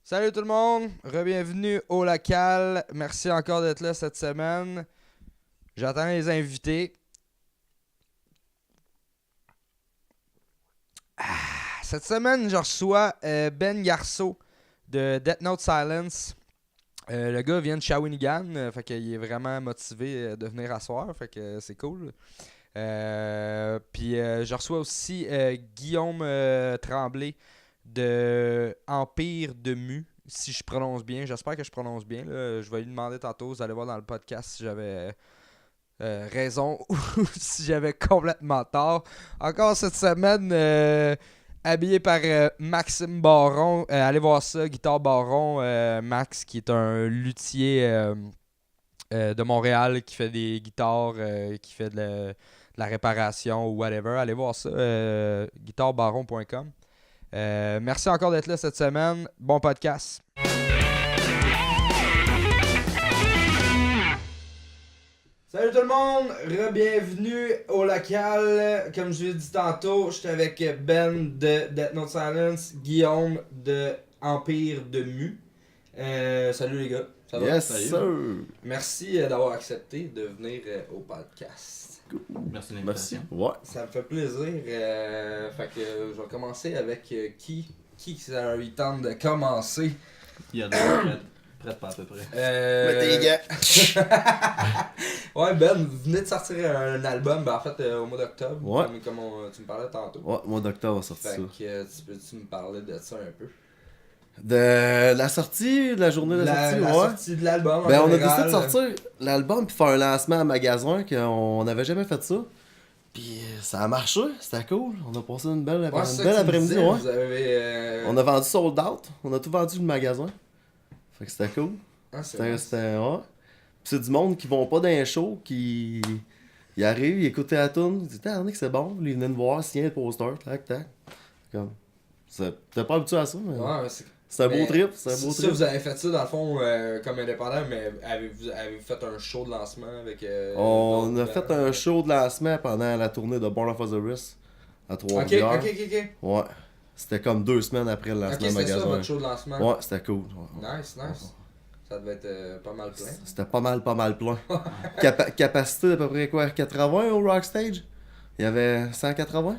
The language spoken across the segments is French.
Salut tout le monde, bienvenue au local. Merci encore d'être là cette semaine. J'attends les invités. Cette semaine, je reçois Ben Garceau de Death Note Silence. Le gars vient de Shawinigan, fait qu'il est vraiment motivé de venir à soir, fait que c'est cool. Puis je reçois aussi Guillaume Tremblay de Empire de Mu, si je prononce bien. J'espère que je prononce bien. Là. Je vais lui demander tantôt, vous allez voir dans le podcast si j'avais raison ou si j'avais complètement tort. Encore cette semaine, habillé par Maxime Baron. Allez voir ça, Guitare Baron. Max, qui est un luthier de Montréal, qui fait des guitares, qui fait de la réparation ou whatever. Allez voir ça, guitarebaron.com. Merci encore d'être là cette semaine. Bon podcast. Salut tout le monde, bienvenue au local. Comme je l'ai dit tantôt, j'étais avec Ben de Death Note Silence, Guillaume de Empire de Mu. Salut les gars, ça va? Yes, Salut. sir! Merci d'avoir accepté de venir au podcast. Merci de l'invitation. Merci. Ouais. Ça me fait plaisir. Fait que je vais commencer avec qui ça a eu le temps de commencer. Il y a deux prêtes pas à peu près. Mettez les gars! Ouais, Ben, vous venez de sortir un album, en fait, au mois d'octobre, Ouais. comme tu me parlais tantôt. Ouais, mois d'octobre, on a sorti Fait ça. que tu peux-tu me parler de ça un peu? De la sortie, de la journée de la sortie, la ouais. sortie de l'album, en Ben, on a général. décidé de sortir l'album puis faire un lancement à magasin qu'on n'avait jamais fait ça. Puis ça a marché, c'était cool. On a passé une belle, Ouais, c'est ça une belle que tu me après-midi, disais, ouais. Vous avez... On a vendu sold out, on a tout vendu le magasin. Fait que c'était cool. Ah, c'est C'était, vrai. c'était, ouais. Puis c'est du monde qui vont pas dans les shows, qui. Ils arrivent, ils écoutent la tune, ils disent que c'est bon, ils venaient me voir, signer le poster, tac, tac. Comme. T'es pas habitué à ça, mais. Ouais, mais C'est un mais beau trip, c'est un beau ça, trip. vous avez fait ça dans le fond comme indépendant, mais avez-vous fait un show de lancement avec. On a d'autres fait bands? un show de lancement pendant la tournée de Born of Osiris à Ok, Trois-Rivières. ok. Ouais. C'était comme 2 semaines après le Ok, lancement c'était ça magasin. votre show de lancement. Ouais, c'était cool. Ouais. Nice. Ça devait être pas mal plein. C'était pas mal plein. Capacité d'à peu près quoi, 80 au Rockstage? Il y avait 180?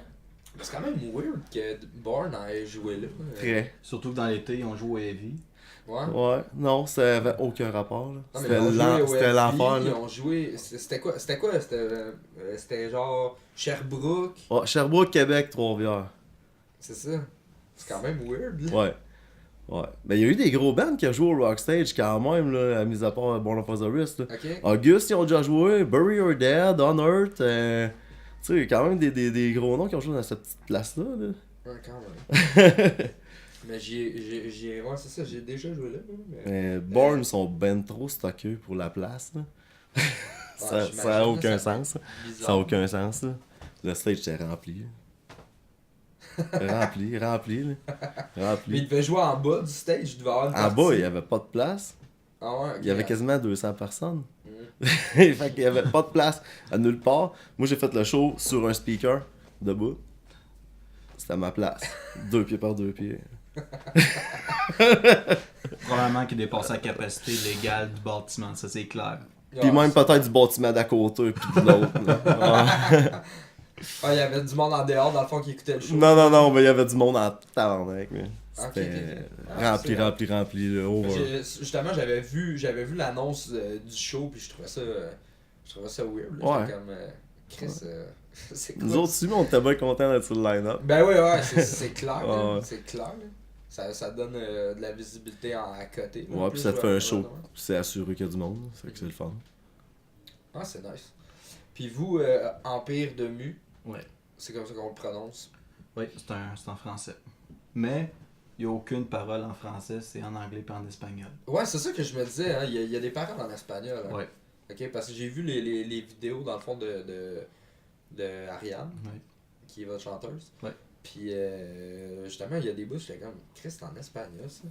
C'est quand même weird que Born ait joué là. Très. Surtout que dans l'été, on joue au Heavy. Ouais. Ouais, non, ça avait aucun rapport. Là. Non, mais C'était ils ont joué au c'était FB, l'enfer. Ils Là. ont joué. C'était quoi? C'était genre Sherbrooke. Ouais, Sherbrooke, Québec, Trois-Rivières. C'est ça. C'est quand même weird là. Ouais. Ouais. Mais il y a eu des gros bands qui ont joué au Rockstage quand même, là, à mis à part Born of Osiris. Là. Ok. Auguste, ils ont déjà joué. Bury Your Dead, Unearth. Tu sais, il y a quand même des gros noms qui ont joué dans cette petite place-là. Là. Ouais, quand même. Mais ouais, c'est ça, j'ai déjà joué là. Mais Born sont ben trop stockés pour la place. Là. Ça a aucun sens. Ça a aucun sens. Là. Le stage était rempli. rempli. Mais Rempli. il devait jouer en bas du stage, il devait avoir une En partie. bas, il n'y avait pas de place. Ah ouais, ok. Il y avait quasiment 200 personnes. Mm. Fait qu'il n'y avait pas de place à nulle part. Moi, j'ai fait le show sur un speaker, debout. C'était ma place. 2 pieds par 2 pieds. Probablement qu'il dépasse la capacité légale du bâtiment, ça c'est clair. Puis même peut-être du bâtiment d'à côté, puis de l'autre. là. Ah, il y avait du monde en dehors, dans le fond, qui écoutait le show. Non, mais il y avait du monde en tabarnak. Mais c'était Ok. Ah, rempli, c'est rempli, là. Over. Justement, j'avais vu l'annonce du show, puis je trouvais ça weird. Là. Ouais. J'étais comme, Chris, c'est quoi? Nous autres aussi, on était bien contents d'être sur le line-up. Ben ouais, c'est clair. Ah là. ouais. C'est clair. Là. Ça donne de la visibilité à côté. là, Ouais, en puis plus, ça te fait un ouais, show. ouais. C'est assuré qu'il y a du monde. C'est que c'est le fun. Ah, c'est nice. Puis vous, Empire de Mu, Ouais. c'est comme ça qu'on le prononce. Oui, c'est en français. Mais il n'y a aucune parole en français, c'est en anglais et en espagnol. Ouais, c'est ça que je me disais, hein. Il y a des paroles en espagnol. Hein. Ouais. Ok, parce que j'ai vu les vidéos, dans le fond, de Ariane, Ouais. qui est votre chanteuse. Ouais. Puis, justement, il y a des bouts, j'étais comme, Chris, c'est en espagnol, ça.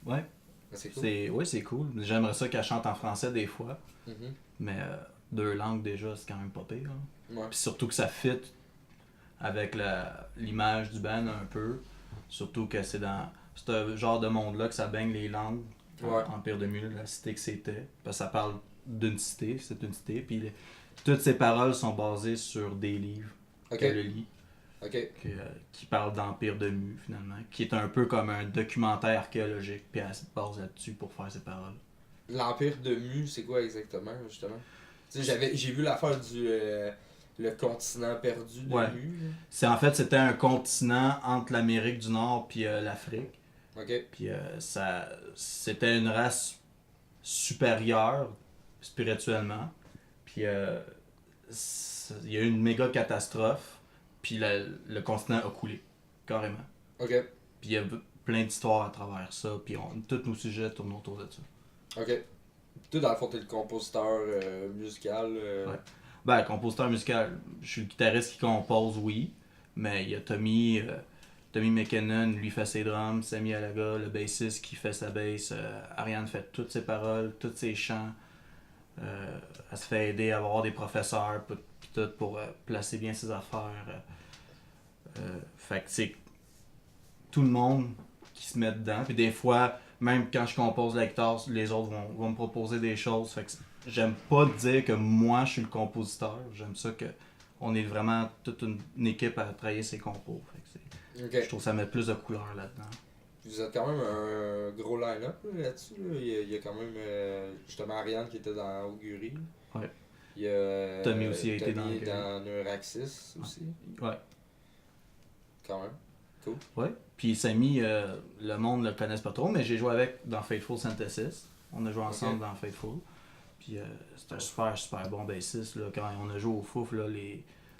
Ouais. C'est cool. Ouais, c'est cool. J'aimerais ça qu'elle chante en français des fois. Mhm. Mais 2 langues déjà, c'est quand même pas pire. Hein. Ouais. Puis surtout que ça fit avec l'image du band un peu. Surtout que c'est dans ce genre de monde-là que ça baigne les langues. Ouais. Empire de Mu, la cité que c'était. Parce que ça parle d'une cité, c'est une cité. Puis toutes ces paroles sont basées sur des livres Ok. qu'elle lit. Ok. Qui parle d'Empire de Mu, finalement. Qui est un peu comme un documentaire archéologique. Puis elle se base là-dessus pour faire ses paroles. L'Empire de Mu, c'est quoi exactement, justement? Tu sais, j'ai vu l'affaire du le continent perdu de Ouais. Mu. C'était un continent entre l'Amérique du Nord puis l'Afrique. Ok. Puis c'était une race supérieure spirituellement. Puis il y a eu une méga catastrophe. Puis le continent a coulé, carrément. Ok. Puis il y a plein d'histoires à travers ça. Puis tous nos sujets tournent autour de ça. Ok. Toi, dans le fond, t'es le compositeur musical. Ouais. Ben, compositeur musical, je suis le guitariste qui compose, oui. Mais il y a Tommy McKinnon, lui fait ses drums. Samy Alaga, le bassiste qui fait sa bass. Ariane fait toutes ses paroles, tous ses chants. Elle se fait aider à avoir des professeurs pis tout pour placer bien ses affaires. Fait que c'est tout le monde qui se met dedans. Puis des fois, même quand je compose la guitare, les autres vont me proposer des choses. Fait que j'aime pas dire que moi je suis le compositeur. J'aime ça que on est vraiment toute une équipe à travailler ses compos. Fait que Ok. je trouve que ça met plus de couleur là-dedans. Vous êtes quand même un gros line-up là-dessus. Là. Il y a quand même justement Ariane qui était dans Augury. Ouais. Il y a Tommy aussi a été Tommy dans Neuraxis aussi. Ouais. Quand même. Ouais. Puis Samy, le monde le connaisse pas trop, mais j'ai joué avec dans Faithful Synthesis. On a joué ensemble dans Faithful. Puis c'est un super bon bassiste. Là. Quand on a joué au Fouf, là,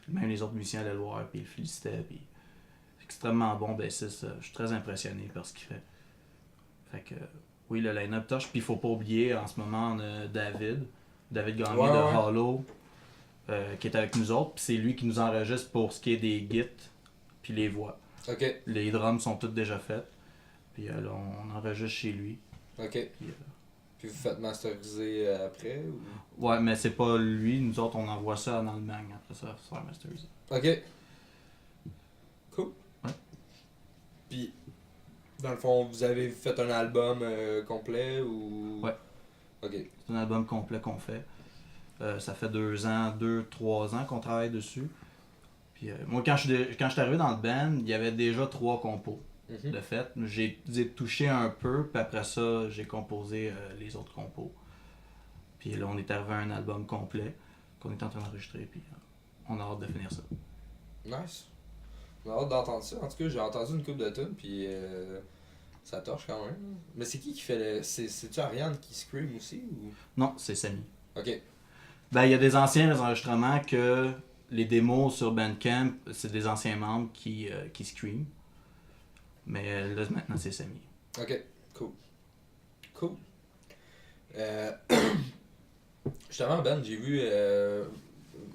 même les autres musiciens allaient le voir puis ils le félicitaient. Puis c'est extrêmement bon bassiste. Je suis très impressionné par ce qu'il fait. Fait que oui, le line-up touche. Puis il faut pas oublier, en ce moment, on a David Gagné de Hollow, qui est avec nous autres. Puis c'est lui qui nous enregistre pour ce qui est des gits puis les voix. Ok. Les drums sont toutes déjà faites. Puis là, on enregistre chez lui. Ok. Puis vous faites masteriser après ou... Ouais, mais c'est pas lui. Nous autres, on envoie ça en Allemagne. Après ça, se faire masteriser. Ok. Cool. Ouais. Puis, dans le fond, vous avez fait un album complet ou... Ouais. Ok. C'est un album complet qu'on fait. Ça fait 2-3 ans qu'on travaille dessus. Puis moi, quand je suis arrivé dans le band, il y avait déjà 3 compos. Mhm. De fait, j'ai touché un peu, puis après ça, j'ai composé les autres compos. Puis là, on est arrivé à un album complet qu'on est en train d'enregistrer, puis on a hâte de finir ça. Nice. On a hâte d'entendre ça. En tout cas, j'ai entendu une couple de tunes, puis ça torche quand même. Mais c'est qui fait le... C'est-tu Ariane qui scream aussi ou... Non, c'est Samy. Ok. Ben, il y a des anciens enregistrements que les démos sur Bandcamp, c'est des anciens membres qui scream. Mais là, maintenant, c'est Samy. Ok. Cool. Justement, Ben, j'ai vu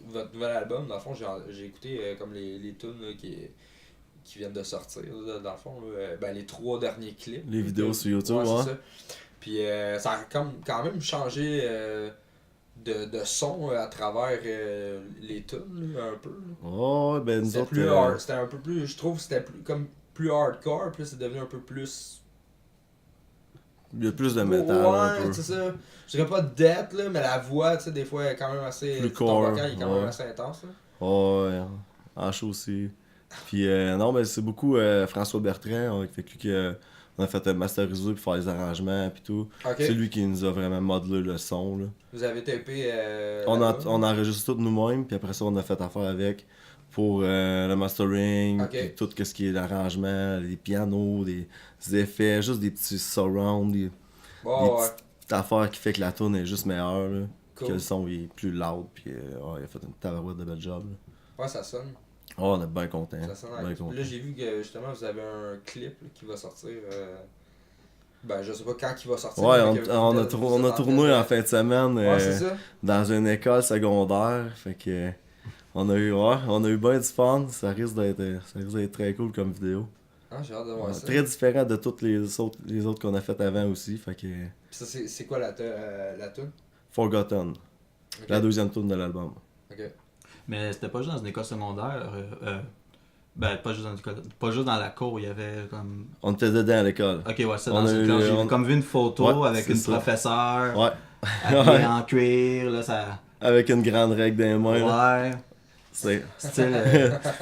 votre nouvel album. Dans le fond, j'ai écouté comme les tunes là, qui viennent de sortir. Là, dans le fond, là. Ben, les 3 derniers clips. Les vidéos sur YouTube, ouais. ouais. C'est ça. Puis ça a quand même changé de son à travers les tunes, là, un peu. Là. Oh, ben nous C'était autres. plus hard, c'était un peu plus. Je trouve que c'était plus hardcore, puis là, c'est devenu un peu plus. Il y a plus de métal un Ouais, peu. c'est ça. Je dirais pas death, là, mais la voix, tu sais, des fois, elle est quand même assez. Plus ton core, vocal, il est quand même ouais. assez intense, là. Oh, ouais, en show aussi. Puis non, mais c'est beaucoup François Bertrand, avec lui on a fait masteriser puis faire les arrangements puis tout. Ok. C'est lui qui nous a vraiment modelé le son là. Vous avez tapé. On enregistre tout nous-mêmes puis après ça on a fait affaire avec pour le mastering, Ok. puis tout ce qui est l'arrangement, les pianos, des effets, juste des petits surrounds, des Bon, ouais. petites affaires qui fait que la tune est juste meilleure là. Que le Cool. son il est plus loud puis il a fait une tabarouette de bel job là. Ouais, ça sonne. Oh, on est bien content. Ça sonne Bien nice. content. Là, j'ai vu que justement, vous avez un clip là, qui va sortir. Ben, je sais pas quand il va sortir. Ouais, mais que on a vous tourné êtes train de- en fin de semaine Ouais, c'est ça. dans une école secondaire. Fait que on a eu bien du fun. Ça risque d'être très cool comme vidéo. Ah, j'ai hâte de voir ça. Très différent de toutes les autres qu'on a fait avant aussi. Fait que Puis ça, c'est quoi la tune? Forgotten, Ok. la deuxième tune de l'album. Ok. Mais c'était pas juste dans une école secondaire. Ben, pas juste dans l'école. Pas juste dans la cour, il y avait comme. On était dedans à l'école. Ok, ouais, c'est On dans a une eu- classe. J'ai on- comme vu une photo Ouais, avec c'est une ça. professeure Ouais. habillée en cuir, là, ça. Avec une grande règle dans les mains. Là. Ouais. C'est- Style.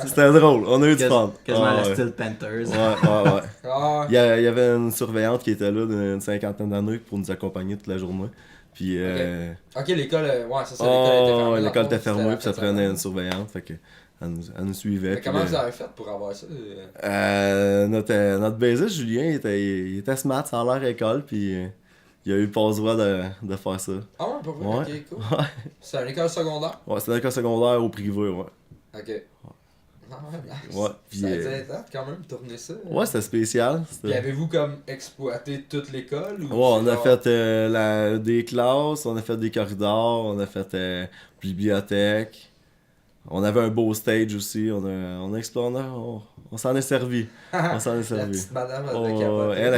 C'était drôle, on a eu du fun. Quasiment Ah, la ouais. style Panthers. Ouais. Ah, Il y avait une surveillante qui était là d'une cinquantaine d'années pour nous accompagner toute la journée. Puis, ok, l'école, ouais, c'est ça, l'école était fermée. l'école dans le était fond, fermée, c'était puis ça la fête prenait semaine. une surveillante. Fait que, elle nous suivait. Mais puis comment là, vous avez fait pour avoir ça? notre baisiste, Julien, il était smart, ça a l'air école, puis il a eu le passe-droit de faire ça. Ah ouais, pas vrai? Ouais. Ok, cool. C'est une école secondaire? Ouais, c'était une école secondaire au privé, ouais. Ok. Ah ouais, nice. Ouais, puis, Ça a été intense quand même, tourner ça. Ouais, c'était spécial. Puis avez-vous comme exploité toute l'école? Ou Ouais, on c'est a genre- fait des classes, on a fait des corridors, on a fait bibliothèque. On avait un beau stage aussi, on a exploré, on s'en est servi. On s'en est La servi. petite madame, elle Oh, devait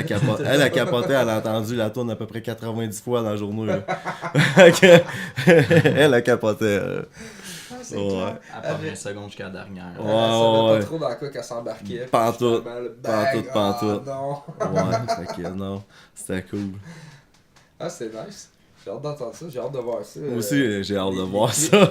capoter. elle a capoté, elle a entendu la tourne à peu près 90 fois dans la journée. Là. Fait que, elle a capoté. Ah, c'est Ouais. clair. À la première seconde jusqu'à la dernière. Ouais. Elle savait ouais. pas trop dans quoi qu'elle s'embarquait. Pantoute. Finalement, le bag, Pantoute. ah, non. Ouais, fait que non, c'était cool. Ah, c'est nice. J'ai hâte d'entendre ça, j'ai hâte de voir ça. Moi aussi, j'ai hâte de les voir clips. ça.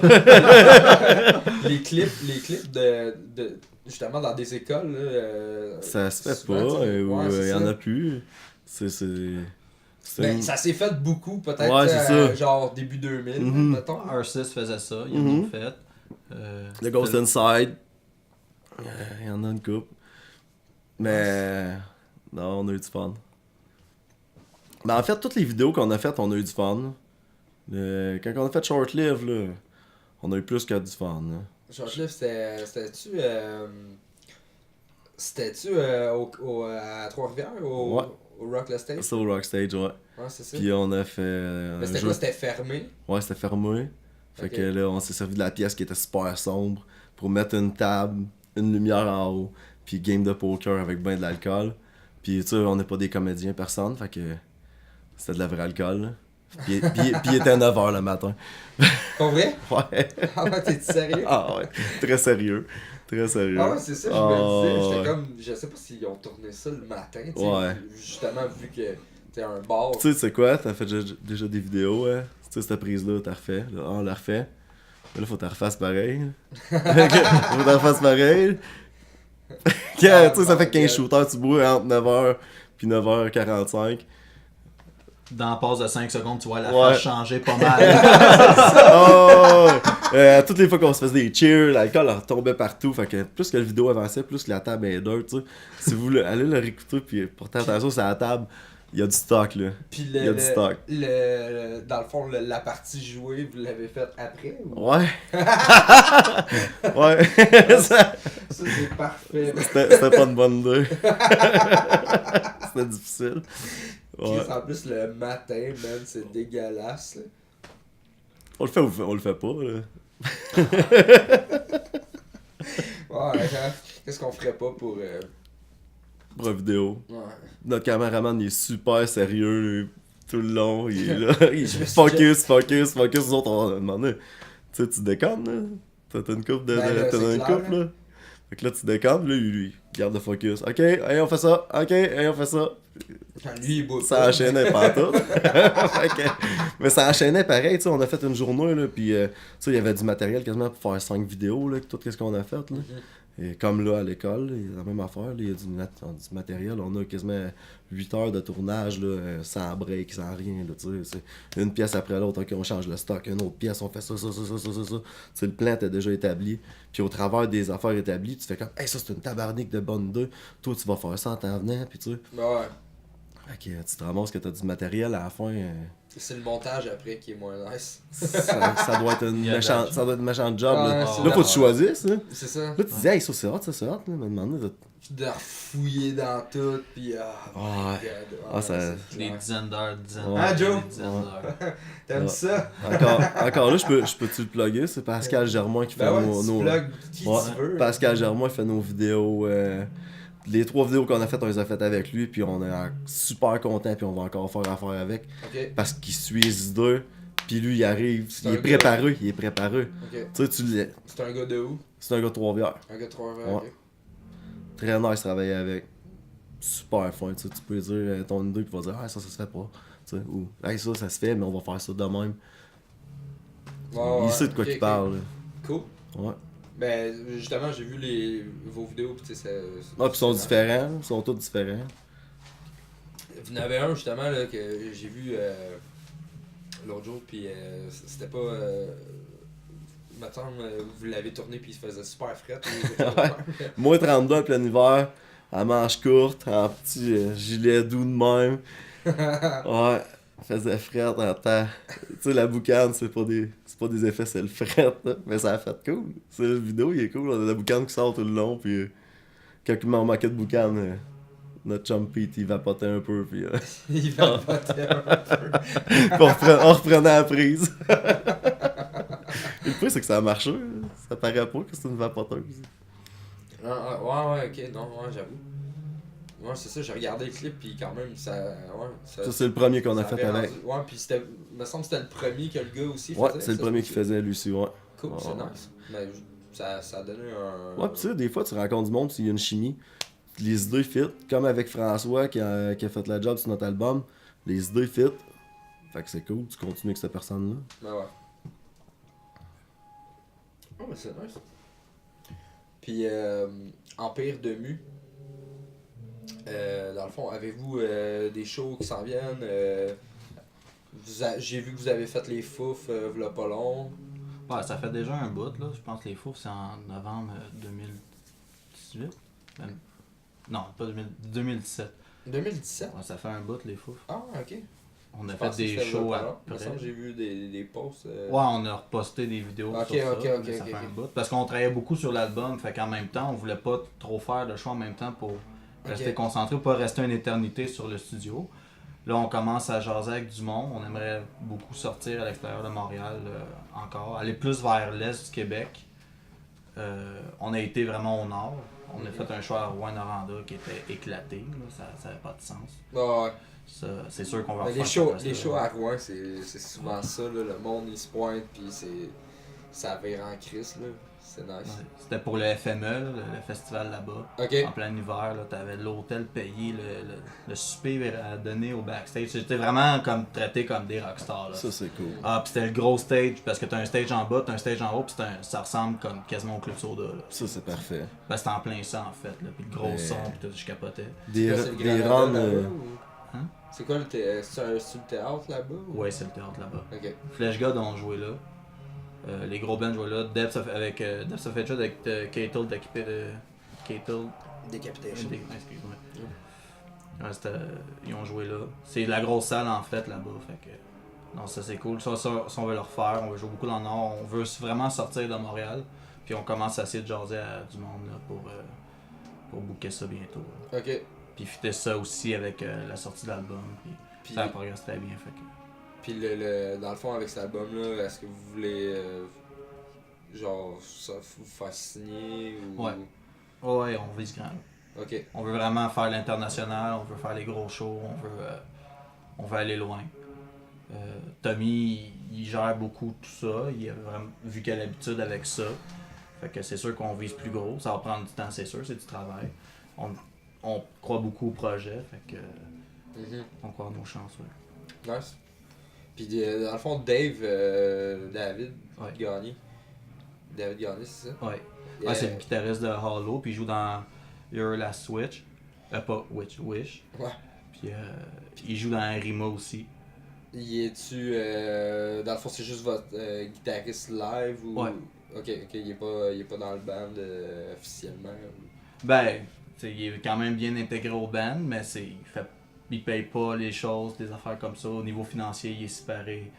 les clips de justement dans des écoles. Là, Ça se fait souvent, pas, tu sais, ou ouais, c'est il y en ça. a plus. C'est Ben, une- ça s'est fait beaucoup, peut-être Ouais, c'est ça. genre début 2000, Mhm. mettons. R6 faisait ça, ils en Mhm. ont fait. The Ghost Inside. Il y en a une couple. Mais non, on a eu du fun. Mais en fait, toutes les vidéos qu'on a faites, on a eu du fun. Quand on a fait Short Live, là, on a eu plus que du fun. Là. Shortlift, c'était-tu. C'était-tu à Trois-Rivières Ouais. au Rock Le Stage? C'est au Rockstage, ouais. Ouais, c'est ça. Puis on a fait. Mais un c'était jeu- quoi? C'était fermé? Ouais, c'était fermé. Fait Ok. que là, on s'est servi de la pièce qui était super sombre pour mettre une table, une lumière en haut, puis game de poker avec ben de l'alcool. Puis tu sais, on n'est pas des comédiens, personne, fait que c'était de la vraie alcool. Là. Puis il était 9h le matin. Pas vrai? Ouais. Ah ouais, t'es sérieux? Ah ouais, très sérieux. Très sérieux. Ah ouais, c'est ça, je Ah, me disais. J'étais ouais. comme. Je sais pas s'ils ont tourné ça le matin, tu sais. Ouais. Justement, vu que t'es un bar. Tu sais quoi, t'as fait déjà des vidéos, hein? Tu sais, cette prise-là, t'as refait. Là, on la refait. Mais là, faut que t'en refasses pareil. Faut que t'en refasses pareil. Tu sais, ça fait 15 shooters, tu bois entre 9h puis 9h45. Dans la pause de 5 secondes, tu vois la Ouais. face changer pas mal. Oh! Toutes les fois qu'on se faisait des cheers, l'alcool elle tombait partout. Fait que plus que la vidéo avançait, plus que la table est dirt, tu sais. Si vous allez le réécouter puis porter attention sur la table, il y a du stock là. Puis Il y a du stock. dans le fond, la partie jouée, vous l'avez faite après? Ou... Ouais. Ouais. Ça, Ça, c'est parfait. c'était pas une bonne idée. C'était difficile. Ouais. Chris, en plus, le matin, man, c'est dégueulasse. Là. On le fait ou on le fait pas là. Ouais, hein. Qu'est-ce qu'on ferait pas pour. Pour une vidéo. Ouais. Notre caméraman il est super sérieux lui, tout le long. Il est là. Il Je me suis focus. Nous autres on a demandé. Tu sais, tu déconnes là. T'as une coupe de. Ben là, t'as c'est une clair, coupe là. Fait que là tu déconnes, là lui garde le focus. Ok, allez on fait ça. Ok, allez on fait ça. Quand lui, il boit Ça pas. enchaînait pas tout. Fait que- mais ça enchaînait pareil, tu sais, on a fait une journée, là, puis tu sais, il y avait du matériel quasiment pour faire 5 vidéos, là, tout ce qu'on a fait, là. Et comme là, à l'école, il y a la même affaire, là, il y a du matériel, on a quasiment 8 heures de tournage, là, sans break, sans rien, là, tu sais, c'est une pièce après l'autre, ok, on change le stock, une autre pièce, on fait ça. Tu sais, le plan était déjà établi, puis au travers des affaires établies, tu fais comme, hey, ça c'est une tabarnique de bonne idée, toi tu vas faire ça en t'en venant, puis tu sais. Ouais. Fait que tu te ramasses que t'as du matériel à la fin. C'est le montage après qui est moins nice. Ça doit être une Il y a de méchante, la- ça doit être une méchante job. Ouais, là, c'est là faut que la- tu choisisses. Là, C'est ça. là tu dis, hey, ça c'est hot, là. Me demander de. Puis de refouiller dans tout, puis Ouais. Ah, ça- c'est Des clair. dizaines d'heures, Ouais. Ah, Joe? des dizaines d'heures. T'aimes Ouais. ça? Encore là, je peux-tu le plugger? C'est Pascal Germain qui fait Ben ouais, nos. tu nos- plugues qui Ouais, tu veux. Pascal Germain fait nos vidéos. Les 3 vidéos qu'on a faites, on les a faites avec lui, puis on est super content, puis on va encore faire affaire avec. Ok, Parce qu'il suit les idées, puis lui il arrive, C'est il est un préparé, il est préparé. ok. Tu sais, C'est un gars de où? c'est un gars de Trois-Rivières. Un gars de Trois-Rivières, Ouais. ok. Très nice travailler avec. Super fin, tu sais, tu peux dire ton idée qui va dire ça se fait pas. Tu sais, ou ça se fait, mais on va faire ça de même. Il sait de quoi qu'il parle. Là. Cool. Ouais. Ben, justement, j'ai vu vos vidéos, pis tu sais, Puis ils sont différents, ils sont tous différents. Il y en avait un, justement, là, que j'ai vu l'autre jour, pis c'était pas. Il me semble, vous l'avez tourné, puis il se faisait super fret. Moins 32 en plein hiver, à manches courtes, en petit gilet doux de même. Ouais, faisait fret en temps. Tu sais, la boucane, c'est pas des effets, c'est le fret, là. Mais ça a fait cool. C'est la vidéo, il est cool. On a la boucane qui sort tout le long, puis quand il m'en manquait de boucane, notre chum Pete, il vapotait un peu, puis Il vapotait un peu. on reprenait la prise. Et le pire, c'est que ça a marché. Ça paraît pas que c'est une vapoteuse. Ouais, ok, non, ouais, j'avoue. Ouais, c'est ça, j'ai regardé le clip, puis quand même, ça. Ouais, Ça, c'est le premier qu'on a fait avec. Ouais, puis c'était. Me semble que c'était le premier que le gars aussi faisait. Ouais, c'est le premier qui faisait, lui aussi, ouais. Cool, c'est nice. Mais ça a donné un. Ouais, pis tu sais, des fois, tu rencontres du monde, s'il y a une chimie. Les idées fit, comme avec François qui a fait la job sur notre album. Les idées fit. Fait que c'est cool, tu continues avec cette personne-là. Ben ouais. Oh, mais c'est nice. Puis, Empire de Mu. Dans le fond, avez-vous des shows qui s'en viennent? J'ai vu que vous avez fait les Fouf, v'là pas long. Ouais, ça fait déjà un bout, là. Je pense que les Fouf, c'est en novembre 2018. Même... Non, pas 2017. 2017? Ouais, ça fait un bout, les Fouf. Ah, ok. On a fait des shows après. J'ai vu des posts. Ouais, on a reposté des vidéos sur ça. Ça fait un bout. Parce qu'on travaillait beaucoup sur l'album, fait qu'en même temps, on voulait pas trop faire de shows en même temps pour rester concentré, pas rester une éternité sur le studio. Là, on commence à jaser avec du monde. On aimerait beaucoup sortir à l'extérieur de Montréal encore, aller plus vers l'est du Québec. On a été vraiment au nord. On a fait un show à Rouen-Noranda qui était éclaté. Là. Ça n'avait pas de sens. Ouais. Ça, c'est sûr qu'on va Mais refaire les shows à Rouen, c'est souvent ça. Là. Le monde, il se pointe, puis ça vire en crise. Là. C'est nice. Ouais. C'était pour le FME, là, le festival là-bas. Okay. En plein hiver, t'avais l'hôtel payé, le souper à donner au backstage. C'était vraiment comme traité comme des rockstars. Là. Ça, c'est cool. Ah, pis c'était le gros stage, parce que t'as un stage en bas, t'as un stage en haut, pis ça ressemble comme quasiment au Club Soda. Là. Ça, c'est parfait. Ben, c'était en plein ça, en fait. Là. Puis le gros son, pis tout, je capotais. Des runs. Hein? C'est quoi le théâtre? C'est le théâtre là-bas? Ou... Ouais, c'est le théâtre là-bas. Ok. Flash God ont joué là. Les gros bands jouaient là. Depths of Hatred avec Catel Decapitation. Excuse-moi. Ouais, ils ont joué là. C'est la grosse salle en fait là-bas. Fait que, non, ça c'est cool. Ça, on veut le refaire. On veut jouer beaucoup dans le Nord. On veut vraiment sortir de Montréal. Puis on commence à essayer de jaser à du monde là, pour booker ça bientôt. Là. Ok. Puis fitter ça aussi avec la sortie de l'album. Puis ça progresse très bien. Fait que... Puis dans le fond, avec cet album-là, est-ce que vous voulez genre ça, vous faire signer ou... Ouais. Ouais, on vise grand. Ok. On veut vraiment faire l'international, on veut faire les gros shows, on veut aller loin. Tommy, il gère beaucoup tout ça, il a vraiment vu qu'il a l'habitude avec ça. Fait que c'est sûr qu'on vise plus gros, ça va prendre du temps, c'est sûr, c'est du travail. On croit beaucoup au projet, fait que on croit à nos chances. Ouais. Nice. Puis dans le fond, David Gagné. David Gagné, c'est ça? Ouais. Ouais, c'est le guitariste de Hollow, puis il joue dans Your Last Switch. Pas Wish. Ouais. Puis il joue dans Rima aussi. Y es-tu. Dans le fond, c'est juste votre guitariste live ou. Ouais. Ok, il est pas dans le band officiellement. Ben, il est quand même bien intégré au band, mais il paye pas les choses, des affaires comme ça. Au niveau financier, il est séparé.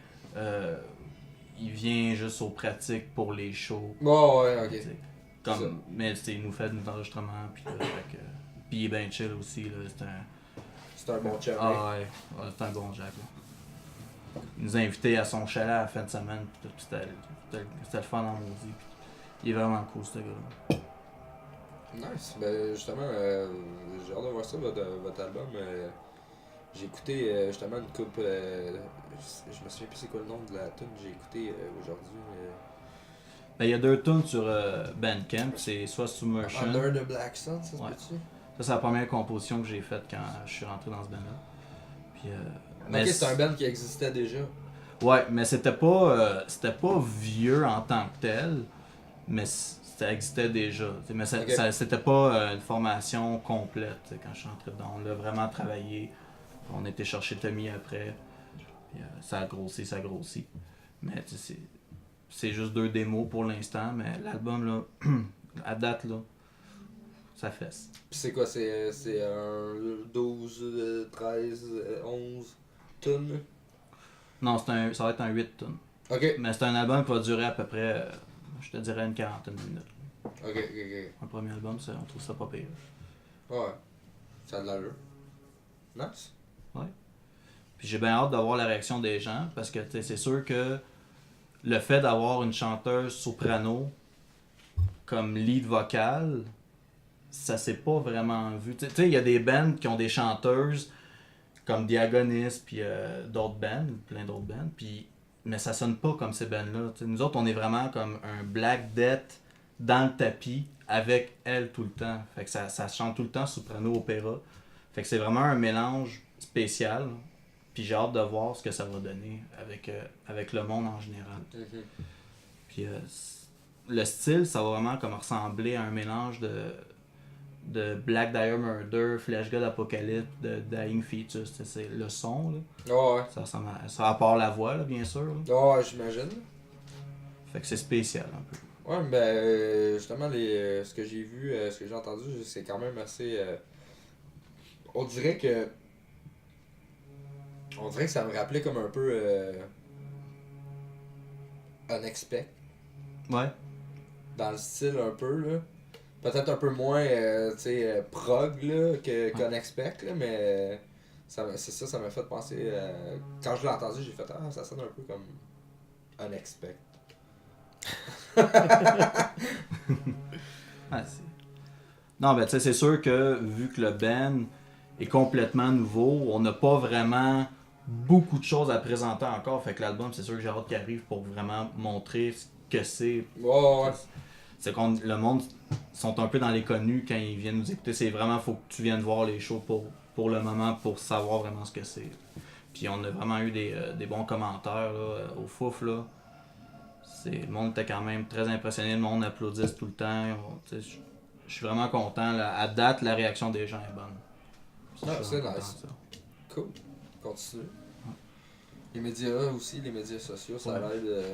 Il vient juste aux pratiques pour les shows. Ouais, ok. Mais il nous fait des enregistrements. Puis il est bien chill aussi. Là, c'est un bon chum. Ah ouais, c'est un bon Jack. Là. Il nous a invités à son chalet à la fin de semaine. Puis c'était le fun en maudit. Il est vraiment cool, ce gars-là. Nice. Ben, justement, j'ai hâte de voir ça, votre album. J'ai écouté justement une coupe. Je me souviens plus c'est quoi le nom de la tune que j'ai écouté aujourd'hui. Ben, il y a 2 tunes sur Bandcamp, c'est soit Submersion. Under the Black Sun, ça se Ouais. peut-tu? Ça, c'est la première composition que j'ai faite quand je suis rentré dans ce band-là. Puis, Ok, c'est un band qui existait déjà. Ouais, mais c'était pas vieux en tant que tel, mais ça existait déjà. T'sais, mais Ok. c'était pas une formation complète quand je suis rentré dedans. On l'a vraiment travaillé. On était chercher Tommy après. Puis, ça a grossi, ça a grossi. Mais c'est juste 2 démos pour l'instant, mais l'album, là, à date, là, ça fesse. Puis c'est quoi, c'est un 12, 13, 11 tonnes? Non, ça va être un 8 tonnes. Ok. Mais c'est un album qui va durer à peu près, je te dirais, une quarantaine de minutes. Ok. Un premier album, on trouve ça pas pire. Ouais. Ça a de l'allure. Nice. Puis j'ai bien hâte de voir la réaction des gens, parce que c'est sûr que le fait d'avoir une chanteuse soprano comme lead vocal, ça s'est pas vraiment vu. Tu sais, il y a des bands qui ont des chanteuses comme Diagonist, puis d'autres bands, plein d'autres bands, puis mais ça sonne pas comme ces bands-là. T'sais, nous autres, on est vraiment comme un Black Death dans le tapis avec elle tout le temps. Fait que ça chante tout le temps soprano opéra. Fait que c'est vraiment un mélange spécial. Puis j'ai hâte de voir ce que ça va donner avec le monde en général. Puis le style, ça va vraiment comme ressembler à un mélange de Black Dire Murder, Flash God Apocalypse, de Dying Fetus. C'est le son, là. Ouais. Ça ressemble à part la voix, là, bien sûr. Là. Ouais, j'imagine. Fait que c'est spécial un peu. Ouais, ben justement, ce que j'ai vu, ce que j'ai entendu, c'est quand même assez. On dirait que ça me rappelait comme un peu. Unexpect. Ouais. Dans le style un peu, là. Peut-être un peu moins, tu sais, prog, là, qu'Unexpect, là, mais. Ça m'a fait penser. Quand je l'ai entendu, j'ai fait ah, ça sonne un peu comme Unexpect. Non, ben tu sais, c'est sûr que vu que le band est complètement nouveau, on n'a pas vraiment beaucoup de choses à présenter encore. Fait que l'album, c'est sûr que j'ai hâte qu'il arrive pour vraiment montrer ce que c'est. Ouais. C'est que le monde sont un peu dans les connus quand ils viennent nous écouter. C'est vraiment, faut que tu viennes voir les shows pour le moment, pour savoir vraiment ce que c'est. Puis on a vraiment eu des bons commentaires là, au Fouf, là. Le monde était quand même très impressionné, le monde applaudisse tout le temps. Je suis vraiment content. Là. À date, la réaction des gens est bonne. Ah, c'est vraiment nice. content de ça. Cool. Continue. Les médias aussi, les médias sociaux, ça Ouais. l'aide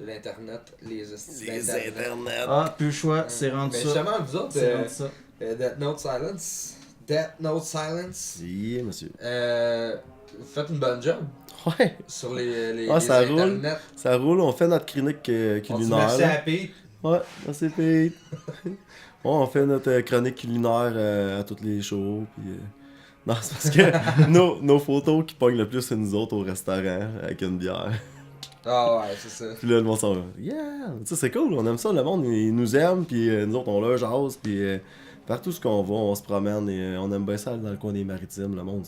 l'internet, les internets. Ah, plus le choix, c'est rendu Mais ça. justement, vous autres, C'est rendu ça. Death Note Silence. Death Note Silence. Oui, monsieur. Vous faites une bonne job Ouais, sur les ça roule. internets. ça roule. On fait notre chronique On dit culinaire. merci là. à Pete. Ouais, merci Pete. Ouais, on fait notre chronique culinaire à toutes les shows. Puis, non, c'est parce que nos photos qui pognent le plus, c'est nous autres au restaurant avec une bière. Ah ouais, c'est ça. Puis là, le monde s'en va. Yeah! Tu sais, c'est cool, on aime ça. Le monde, il nous aime. Puis nous autres, on leur jase. Puis partout ce qu'on va, on se promène. Et on aime bien ça aller dans le coin des maritimes. Le monde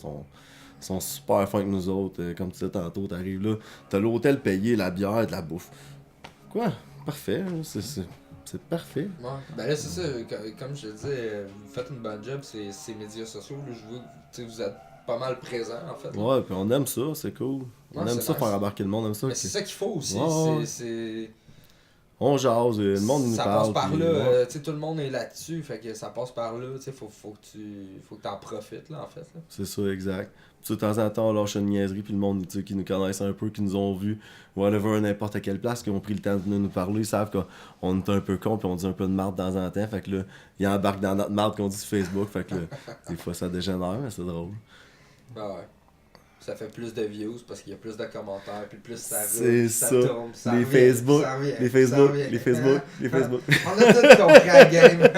sont super fins que nous autres. Comme tu disais tantôt, t'arrives là, t'as l'hôtel payé, la bière, de la bouffe. Quoi? Parfait. Hein, c'est parfait. Ouais. Ben là, c'est ça, comme je te disais, vous faites une bonne job, ces médias sociaux. Là, je vois que vous êtes pas mal présents, en fait. Là. Ouais, puis on aime ça, c'est cool. On Ouais, aime c'est ça nice. faire embarquer le monde, on aime ça. Mais c'est ça qu'il faut aussi. Ouais. C'est... On jase, le monde il nous ça parle. passe par puis, là, ouais. tu sais, tout le monde est là-dessus, fait que ça passe par là, tu sais, faut que t'en profites, là, en fait. Là. C'est ça, exact. Puis de temps en temps, on lâche une niaiserie, puis le monde tu sais, qui nous connaissent un peu, qui nous ont vus, whatever, n'importe quelle place, qui ont pris le temps de venir nous parler, ils savent qu'on est un peu con, puis on dit un peu de marde de temps en temps, fait que là, ils embarquent dans notre marde qu'on dit sur Facebook, fait que là, des fois ça dégénère, mais c'est drôle. Ah ouais. Ça fait plus de views parce qu'il y a plus de commentaires, puis plus ça roule, C'est puis ça. tombe, ça Les revient, Facebook, ça revient, les ça Facebook, revient. les Facebook, les Facebook. On a tout compris à la game.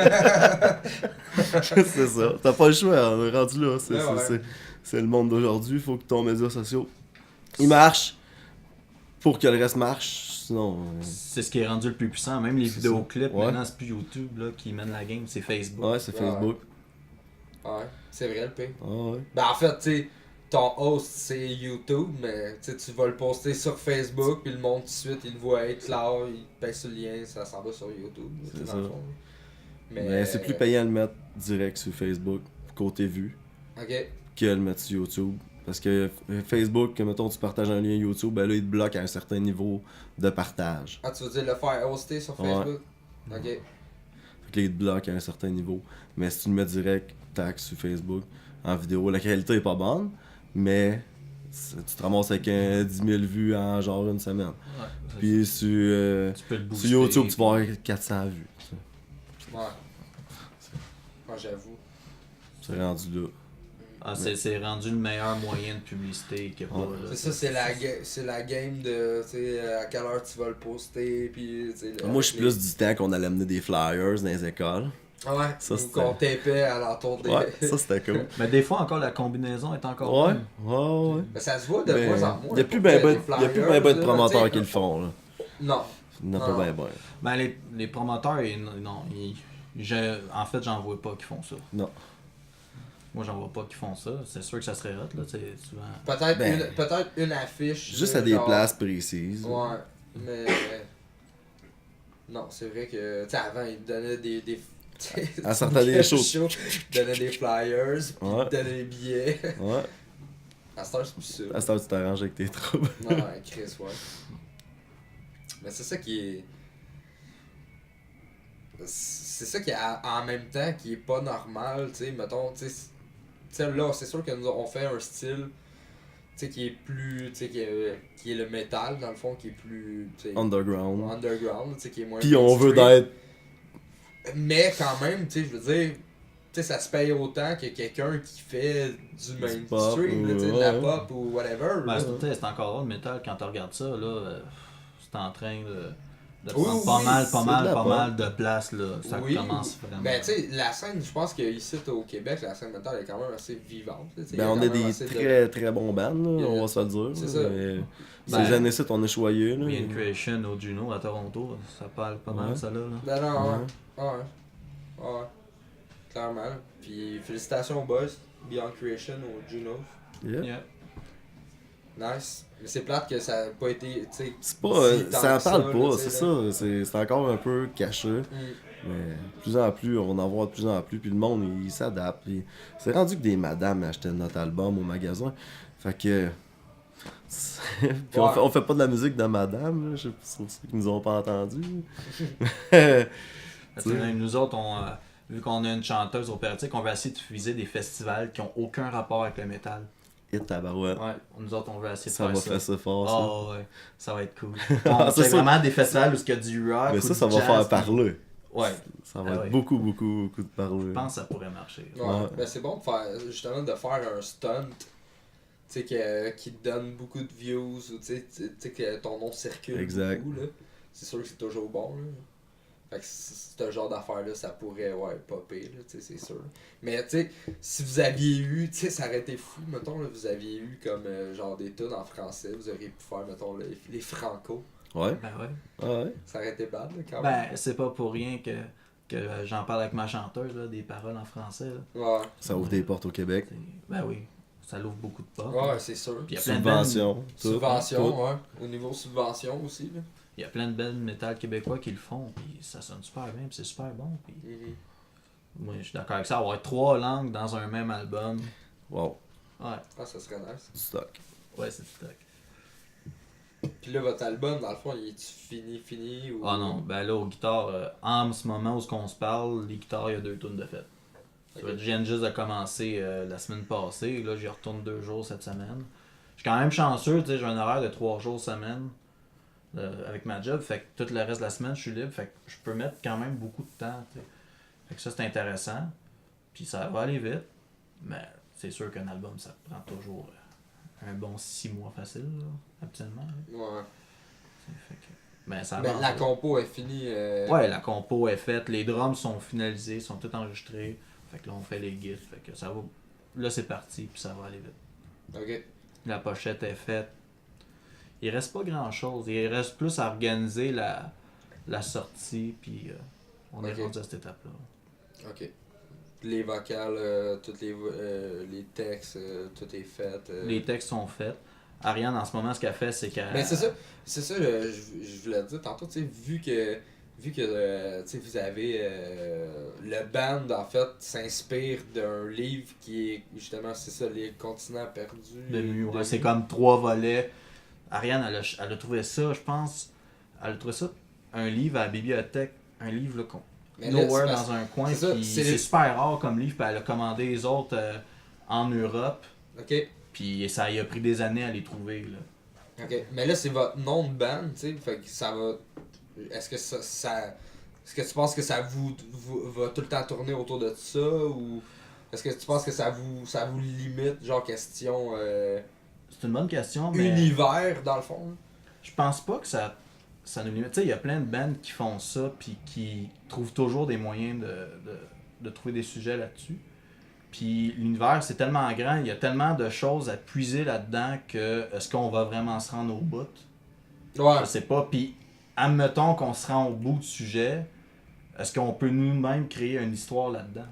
C'est ça. T'as pas le choix, on est rendu là. Ouais. C'est le monde d'aujourd'hui. Il faut que ton médias sociaux ils marchent pour que le reste marche. Sinon. C'est ce qui est rendu le plus puissant. Même les C'est vidéoclips, ça. Ouais. maintenant, c'est plus YouTube là, qui mène la game, c'est Facebook. Ouais, c'est Facebook. Ouais, c'est vrai le pire. Ah ouais. Ben en fait, tu sais, ton host c'est YouTube, mais tu vas le poster sur Facebook, puis le monde tout de suite, il le voit être là, il pèse sur le lien, ça s'en va sur YouTube. C'est dans ça. le fond. Mais c'est plus payant de le mettre direct sur Facebook, côté vue, Ok. que de le mettre sur YouTube. Parce que Facebook, mettons, tu partages un lien YouTube, ben là, il te bloque à un certain niveau de partage. Ah, tu veux dire le faire hoster sur Facebook? Ok. Fait que là, il te bloque à un certain niveau. Mais si tu le mets direct, tac, sur Facebook, en vidéo, la qualité est pas bonne, mais tu te ramasses avec 10 000 vues en genre une semaine. Ouais, Puis sur, tu peux le sur booster, YouTube, tu puis- vas avoir 400 vues. Ouais. Moi, j'avoue. C'est rendu là. Ah, c'est rendu le meilleur moyen de publicité qu'il y a pas. Ouais. là. C'est ça, c'est la game de, tu sais, à quelle heure tu vas le poster, puis, tu sais... Moi, je suis plus du temps qu'on allait amener des flyers dans les écoles. Ah ouais, Ça, ou c'était- qu'on tapait à l'entour des... Ouais, ça c'était cool. Mais des fois encore la combinaison est encore Ouais, bonne. ouais. Mais ça se voit de Mais moins en moins. il n'y a plus pour ben les ben flyers, de là, promoteurs tu qui sais. le font. Là. Non. Il n'y en a Non. pas ben ben. Ben les promoteurs, en fait j'en vois pas qui font ça. Non. Moi j'en vois pas qui font ça. C'est sûr que ça serait hot là, tu sais, souvent. Peut-être Ben, une affiche. Juste là, à des genre- places précises. Ouais, mais... Non, c'est vrai que, tu sais, avant, ils donnaient des... À certains des shows. Ils donnaient des flyers, puis Ouais. ils donnaient des billets. Ouais. À cette heure, c'est plus ça. À ce temps, tu t'arranges avec tes troubles. Non, ouais, Chris, ouais. Mais c'est ça qui est... C'est ça qui est en même temps qui est pas normal, tu sais, mettons, tu sais, là, c'est sûr que nous on fait un style, tu sais, qui est plus, tu sais, qui est le métal, dans le fond, qui est plus, tu sais, Underground. underground, tu sais, qui est moins Puis on veut mainstream. d'être. Mais quand même, tu sais, je veux dire, tu sais, ça se paye autant que quelqu'un qui fait du pop mainstream, ou- là, tu sais, de la ouais. pop ou whatever. Ben, là. c'est encore là le métal quand tu regardes ça là, c'est en train de Oui, prendre oui, pas mal, c'est de la pas pop. mal de place là. Ça Oui. commence vraiment. Ben, tu sais, la scène, je pense qu'ici au Québec, la scène métal est quand même assez vivante. Tu sais, il y Ben, a on quand a même des assez de- très très bons bands, là, Il y a- on va se le dire. C'est là, ça. mais Ben, ces années-ci, on est choyés. Là. Beyond Creation au Juno à Toronto, ça parle pas mal Ouais. ça là. Ben non, Ouais. ouais. Ouais. Clairement. Puis félicitations aux boys. Beyond Creation au Juno. Yeah. Yeah. Nice. Mais c'est plate que ça n'a pas été, tu sais... C'est pas, si tant ça que parle là, pas, tu c'est sais, là. ça. C'est encore un peu caché. Mais de plus en plus, on en voit de plus en plus. Puis le monde, il s'adapte. Puis c'est rendu que des madames achetaient notre album au magasin. Fait que. Puis Ouais. on fait pas de la musique de madame, là. Je sais pas si c'est pour ça qu'ils nous ont pas entendu. Parce que même nous autres, vu qu'on a une chanteuse opératique, on veut essayer de viser des festivals qui ont aucun rapport avec le métal. Et tabarouette. Ouais, nous autres, on veut essayer de Ça faire va ça. faire ça fort, ça. Ah ouais, ça va être cool. Ah, c'est C'est ça. vraiment des festivals où il y a du rock. Mais ou ça du va jazz, faire puis- parler. Ouais, Ça va Ah être ouais. beaucoup de parler. je pense que ça pourrait marcher. Ouais. Ouais. Ben c'est bon de faire, justement, de faire un stunt, tu sais, qui te donne beaucoup de views, ou tu sais que ton nom circule Exact. beaucoup, là. C'est sûr que c'est toujours bon, là. Fait que ce genre d'affaire-là, ça pourrait, ouais, popper, là, tu sais, c'est sûr. Mais, tu sais, si vous aviez eu, tu sais, ça aurait été fou, mettons, là, vous aviez eu comme, genre, des tunes en français, vous auriez pu faire, mettons, les Franco. Ouais. Ben ouais. Ah ouais. Ça aurait été bad, là, quand même. Ben, c'est pas pour rien que j'en parle avec ma chanteuse, là, des paroles en français. Là. Ouais, Ça ouvre des portes au Québec. Ben oui, ça l'ouvre beaucoup de portes. ouais, c'est sûr. Puis il y a plein de bandes- Subvention. tout. Subvention, Tout. ouais. Au niveau subvention aussi, là. il y a plein de belles métal québécois qui le font, puis ça sonne super bien, puis c'est super bon. Puis moi, je suis d'accord avec ça. Avoir 3 langues dans un même album, Wow. ouais, Ah, ça serait nice. Du stock. ouais, c'est stock. Puis là, votre album, dans le fond, il est-tu fini ou... Ah non, ben là, aux guitares, en ce moment où on se parle, les guitares, il y a 2 tonnes de fait. Ok. Je viens juste de commencer la semaine passée, là, j'y retourne 2 jours cette semaine. Je suis quand même chanceux, tu sais, j'ai un horaire de 3 jours semaine avec ma job, fait que tout le reste de la semaine, je suis libre, fait que je peux mettre quand même beaucoup de temps, tu sais. Fait que ça, c'est intéressant, puis ça va aller vite, mais c'est sûr qu'un album, ça prend toujours un bon 6 mois facile, là, habituellement. Là. Ouais. Fait que, ben, ça Mais avance, la là. compo est finie. Ouais, la compo est faite, les drums sont finalisés, sont tous enregistrés. Fait que là, on fait les gifs. Fait que ça va. Là, c'est parti, puis ça va aller vite. Ok. La pochette est faite. Il reste pas grand chose. Il reste plus à organiser la sortie, puis on est Ok. rendu à cette étape-là. Ok. Les vocales, les textes, tout est fait. Les textes sont faits. Ariane, en ce moment, ce qu'elle fait, c'est qu'elle... Mais c'est ça, je voulais te dire tantôt, tu sais, vu que tu sais, vous avez le band en fait s'inspire d'un livre qui est justement c'est ça, les continents perdus de Mu, ouais. de C'est Mu. comme 3 volets. Ariane, elle a trouvé ça, je pense. Elle a trouvé ça, un livre à la bibliothèque. Un livre là, Mais là, nowhere c'est parce- dans un coin. c'est ça, Puis c'est c'est le- super rare comme livre. Puis elle a commandé les autres en Europe. OK. Puis ça y a pris des années à les trouver. Là. OK. Mais là c'est votre nom de band, tu sais, fait que ça va est-ce que est-ce que tu penses que ça vous va tout le temps tourner autour de ça ou est-ce que tu penses que ça vous limite genre question C'est une bonne question, mais univers dans le fond? je pense pas que ça nous limite. Tu sais, il y a plein de bands qui font ça puis qui trouvent toujours des moyens de trouver des sujets là-dessus. Puis l'univers, c'est tellement grand, il y a tellement de choses à puiser là-dedans que est-ce qu'on va vraiment se rendre au bout? Ouais. Je sais pas. Puis admettons qu'on se rend au bout du sujet, est-ce qu'on peut nous-mêmes créer une histoire là-dedans?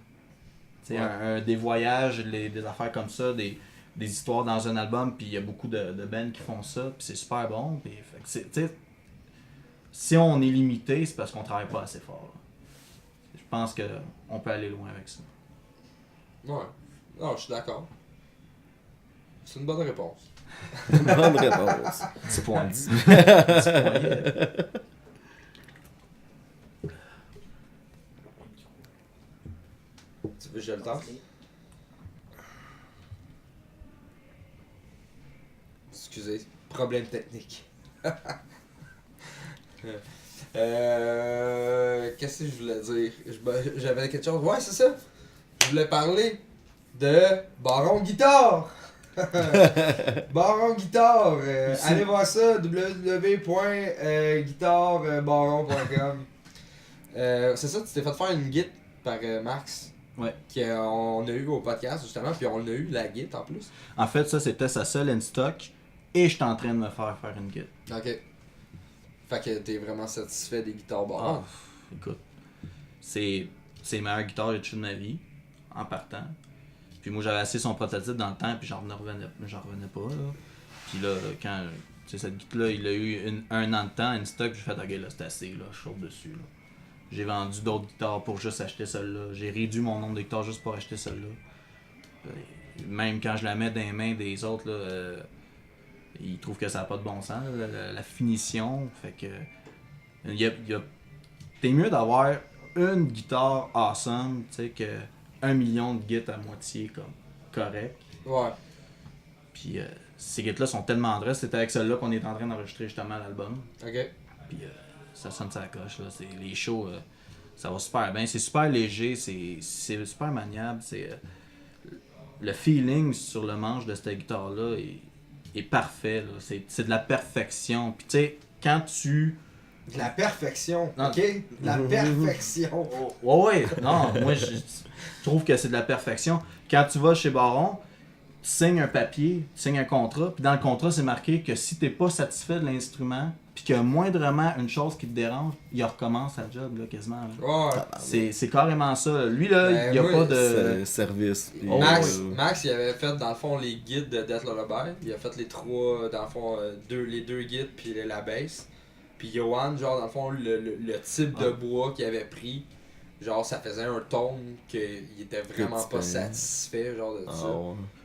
Tu sais, des voyages, des affaires comme ça, des histoires dans un album, puis il y a beaucoup de bands qui font ça, puis c'est super bon. Puis, fait que tu sais, si on est limité, c'est parce qu'on travaille pas assez fort. Je pense qu'on peut aller loin avec ça. Ouais. Non, je suis d'accord. C'est une bonne réponse. Bonne réponse. Petit point. Petit point. Tu veux que je le tente? Excusez, problème technique. Qu'est-ce que je voulais dire? J'avais quelque chose. Ouais, c'est ça. Je voulais parler de Baron Guitare. Baron Guitare. Allez voir ça, www.guitarebaron.com. C'est ça, tu t'es fait faire une guide par Max. Ouais. Qu'on a eu au podcast justement, puis on a eu la guide en plus. En fait, ça c'était sa seule in stock, et je suis en train de me faire une guide. Ok. Fait que t'es vraiment satisfait des guitares Baron. Écoute, c'est les meilleures guitares que j'ai touchées de ma vie, en partant. Puis moi j'avais assez son prototype dans le temps, puis j'en revenais pas. Là. Puis là, quand cette guitare-là, il a eu un an de temps, une stock, j'ai fait ok, là c'est assez, là, je saute dessus. Là. J'ai vendu d'autres guitares pour juste acheter celle-là. J'ai réduit mon nombre de guitares juste pour acheter celle-là. Même quand je la mets dans les mains des autres, là, ils trouvent que ça n'a pas de bon sens, là, la finition. Fait que t'es mieux d'avoir une guitare awesome, tu sais, que 1 million de guitares à moitié comme correct. Ouais. Puis ces guitares-là sont tellement drôles. C'est avec celle-là qu'on est en train d'enregistrer justement l'album. Ok. Puis ça sonne sa coche. Là. Les shows, ça va super bien. C'est super léger, c'est super maniable. Le feeling sur le manche de cette guitare-là est parfait. Là. C'est de la perfection. Puis tu sais, quand tu... De la perfection, Non. ok? De la perfection. Ouais, non, moi je trouve que c'est de la perfection. Quand tu vas chez Baron, tu signes un papier, tu signes un contrat, puis dans le contrat c'est marqué que si t'es pas satisfait de l'instrument, puis qu'il y a moindrement une chose qui te dérange, il recommence sa job là, quasiment. Là. Ouais. C'est carrément ça. Lui là, Ben, il y a moi, pas de... C'est service. puis, Max, il avait fait dans le fond les guides de Death Lullaby. Il a fait les trois, dans le fond, les deux guides puis la bass. Puis Johan, genre dans le fond, le type de bois qu'il avait pris, genre ça faisait un tone qu'il était vraiment pas satisfait, genre de ça.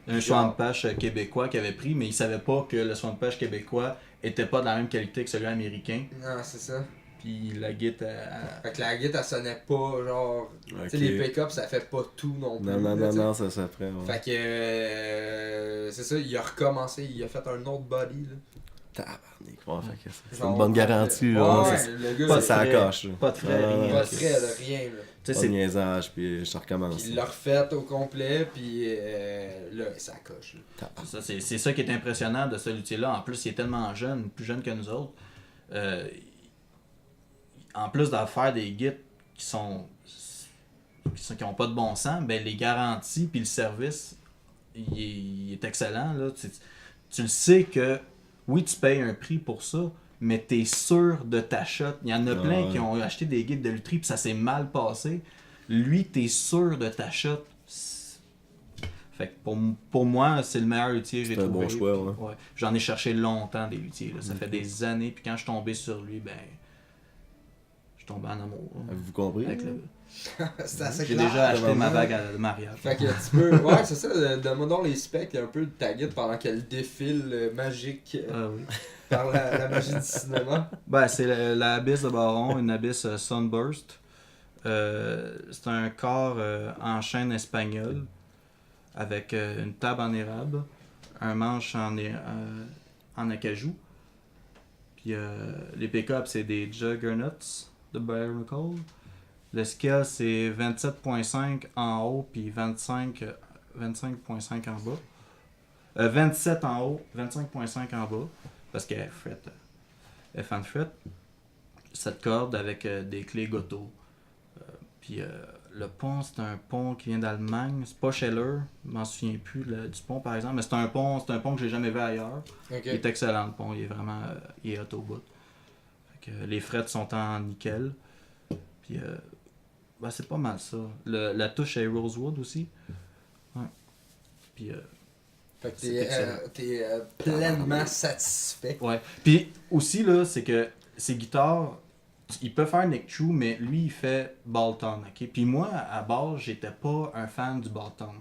Un Swampage québécois qu'il avait pris, mais il savait pas que le Swampage québécois était pas de la même qualité que celui américain. Non, c'est ça. Puis la guitare... Fait que la guitare, elle sonnait pas, genre. Ok. Tu sais, les pick-ups, ça fait pas tout non plus. Non, ça s'apprend. Ouais. Fait que. C'est ça, il a recommencé, il a fait un autre body, là. Tabarnak. Ouais, fait que c'est Genre, une bonne garantie. Ouais, là. ouais, C'est le gars, Pas ça de frais. coche. Pas de frais, Ouais, rien. pas de frais, de rien, là. Tu sais, Pas de c'est niaisage, puis je recommence. Puis il l'a refait au complet, puis là, ça coche. Là. c'est ça qui est impressionnant de ce luthier-là. En plus, il est tellement jeune, plus jeune que nous autres. En plus d'en faire des guides qui ont pas de bon sens, ben les garanties puis le service, il est excellent. Là. Tu le sais que, oui, tu payes un prix pour ça, mais tu es sûr de ta shot. Il y en a plein qui ont acheté des guides de lutherie puis ça s'est mal passé. lui, t'es sûr de ta shot. Fait que pour moi, c'est le meilleur luthier que j'ai C'est un trouvé. bon choix, Puis, ouais. ouais. J'en ai cherché longtemps des luthiers. Là. Ça fait des années. Puis quand je suis tombé sur lui, ben. Je suis tombé en amour. Là, Avez-vous compris? avec le... C'est assez J'ai clair. déjà acheté ma vraiment. bague de mariage. Fait que tu peux. Ouais, c'est ça, donne-moi donc les specs un peu de ta guide pendant qu'elle défile magique Ah oui. par la magie du cinéma. Ben, c'est la Abyss de Baron, une Abyss Sunburst. C'est un corps en chaîne espagnole avec une table en érable, un manche en acajou. Puis les pick-ups, c'est des Juggernauts de Barnacle. Le scale, c'est 27.5 en haut, puis 25.5 en bas. 27 en haut, 25.5 en bas, parce qu'elle est fret. Elle fan fret. Cette corde avec des clés Goto. Puis le pont, c'est un pont qui vient d'Allemagne. C'est pas Scheller, je m'en souviens plus du pont par exemple, mais c'est un pont que j'ai jamais vu ailleurs. Ok. Il est excellent le pont, il est vraiment il est hot au bout. Fait que, les frettes sont en nickel. Puis ben, c'est pas mal ça. La touche est Rosewood aussi. Ouais. Puis Fait que c'est excellent. t'es pleinement satisfait. ouais. Puis aussi là, c'est que ces guitares, il peut faire Nick Chu, mais lui il fait Bolton, ok. Puis moi à base j'étais pas un fan du Bolton.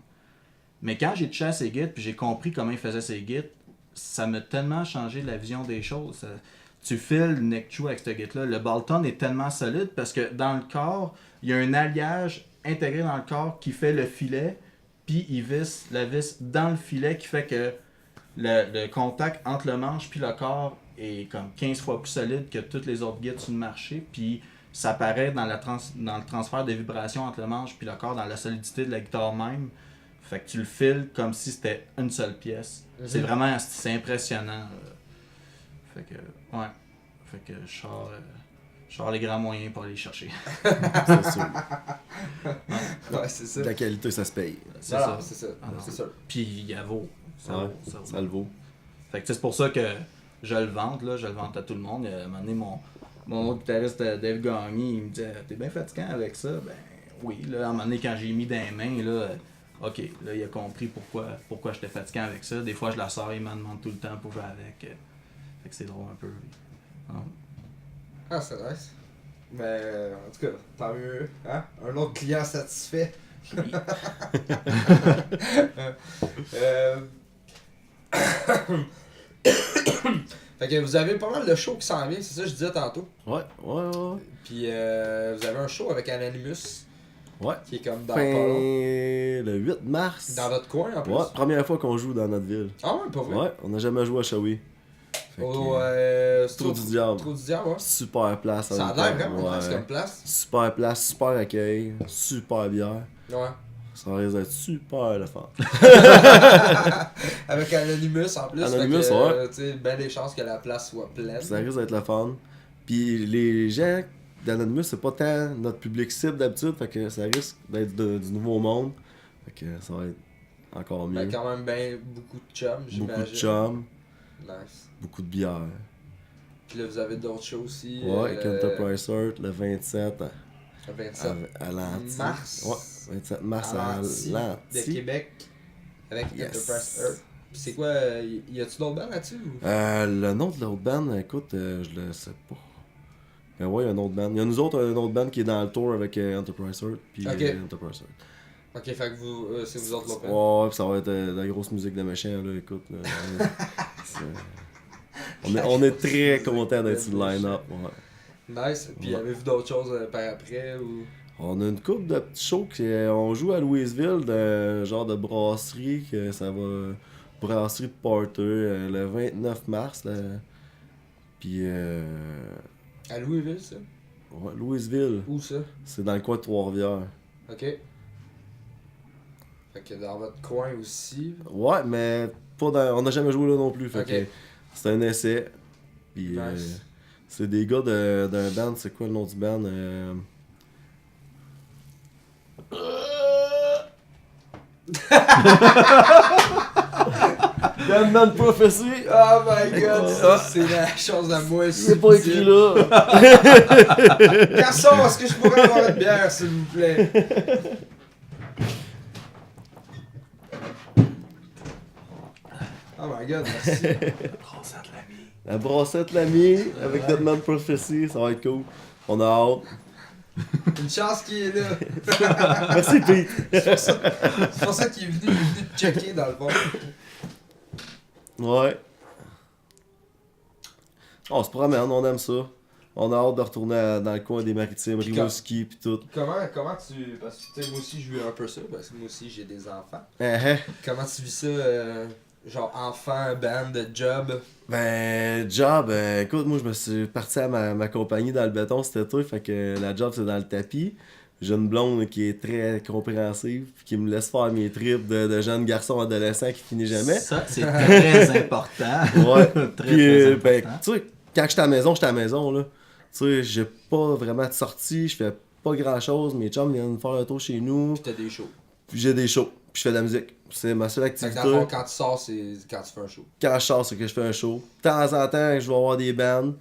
Mais quand j'ai touché à ses guides puis j'ai compris comment il faisait ses guides, ça m'a tellement changé la vision des choses. Tu files Nick Chu avec ce guide-là. Le Bolton est tellement solide parce que dans le corps, il y a un alliage intégré dans le corps qui fait le filet, puis il visse la vis dans le filet qui fait que le contact entre le manche puis le corps est comme 15 fois plus solide que toutes les autres guides sur le marché. Puis ça paraît dans le transfert de vibrations entre le manche puis le corps, dans la solidité de la guitare même. Fait que tu le files comme si c'était une seule pièce. C'est vraiment c'est impressionnant. Fait que, ouais. Fait que je sors les grands moyens pour aller les chercher. C'est sûr. Ouais, c'est ça. La qualité, ça se paye. C'est Voilà, ça. c'est ça. Ah non. C'est ça. Puis il vaut. Ça Ouais, vaut. Ça vaut. ça le vaut. Fait que c'est pour ça que je le vante, là. Je le vante à tout le monde. À un moment donné, mon autre guitariste, Dave Gagné, il me disait « T'es bien fatigant avec ça? » Ben oui. Là, à un moment donné, quand j'ai mis dans les mains, là, ok, là, il a compris pourquoi j'étais fatigant avec ça. Des fois, je la sors, il m'en demande tout le temps pour jouer avec. Fait que c'est drôle un peu. Ah, c'est nice. Mais en tout cas, tant mieux. Hein? Un autre client satisfait. Fait que vous avez pas mal de shows qui s'en viennent, c'est ça que je disais tantôt. Ouais. Puis vous avez un show avec Anonymous Ouais. qui est comme dans Fin pas long. le 8 mars. Dans votre coin en plus. Ouais, première fois qu'on joue dans notre ville. Ah ouais, pas vrai. Ouais, on n'a jamais joué à Shawi. Fait que, Oh, c'est Trou du diable. Trou du diable, ouais. Super place. en Ça a même l'air temps. vraiment nice Ouais. comme place. Super place, super accueil, super bière. Ouais. Ça risque d'être super le fun. Avec Anonymous en plus. Anonymous, fait que, ouais. tu sais, ben des chances que la place soit pleine. Ça risque d'être le fun. Puis les gens d'Anonymous, c'est pas tant notre public cible d'habitude, fait que ça risque d'être du nouveau monde. Fait que ça va être encore mieux. Ben, quand même ben beaucoup de chums, j'imagine. Beaucoup de chums, Nice. beaucoup de bière. Puis là, vous avez d'autres shows aussi. Ouais, Enterprise Earth, le 27 Le 27 à l'Anti. mars. Ouais, 27 mars à à l'Anti de l'Anti. Québec. Avec Yes. Enterprise Earth. Puis c'est quoi, y a-tu d'autres bandes là-dessus? Ou... Le nom de l'autre band, écoute, je le sais pas. Mais ouais, il y a une autre band. Il y a nous autres, une autre band qui est dans le tour avec Enterprise Earth. Puis Ok. Enterprise Earth. Ok, fait que vous, c'est vous autres l'autre band. Ouais, pis ça va être de la grosse musique de méchants, là, écoute. Là, on est très content d'être sur le line-up. Ouais. Nice. Puis Ouais. avez-vous d'autres choses par après ou... On a une couple de petits shows on joue à Louisville, d'un genre de brasserie, que ça va. Brasserie de Porter, le 29 mars. Là. Puis. À Louisville, ça? Ouais, Louisville, Où ça? c'est dans le coin de Trois-Rivières. Ok. Fait que dans votre coin aussi. Ouais, mais pas dans, on n'a jamais joué là non plus. Fait Ok. que c'est un essai. Puis Nice. c'est des gars d'un band, c'est quoi le nom du band? Deadman Prophecy. Oh my god, ça, c'est la chose à moi. C'est pas écrit là. Garçon, est-ce que je pourrais avoir une bière, s'il vous plaît? Oh my god, merci. La brassette l'ami avec Deadman Prophecy, ça va être cool. On a hâte. Une chance qu'il est là. Merci Pete. C'est pour ça qu'il est venu te checker dans le fond. Ouais. On se promène, on aime ça. On a hâte de retourner dans le coin des Maritimes, Rimouski pis tout. Comment tu. Parce que tu sais, moi aussi je vis un peu ça, parce que moi aussi j'ai des enfants. Comment tu vis ça, genre enfant, band, job? Ben, job, écoute, moi je me suis parti à ma compagnie dans le béton cet été, fait que la job c'est dans le tapis. J'ai une blonde qui est très compréhensive, pis qui me laisse faire mes trips de jeunes garçons adolescents qui finissent jamais. Ça, c'est très important. Ouais. Très, Puis, très ben, important. tu sais, quand j'étais à la maison, là. Tu sais, j'ai pas vraiment de sortie, je fais pas grand chose. Mes chums viennent faire un tour chez nous, Pis t'as des shows. puis j'ai des shows, puis je fais de la musique. C'est ma seule Fait que activité. dans le fond, quand tu sors, c'est quand tu fais un show. Quand je sors, c'est que je fais un show. De temps en temps, je vais avoir des bands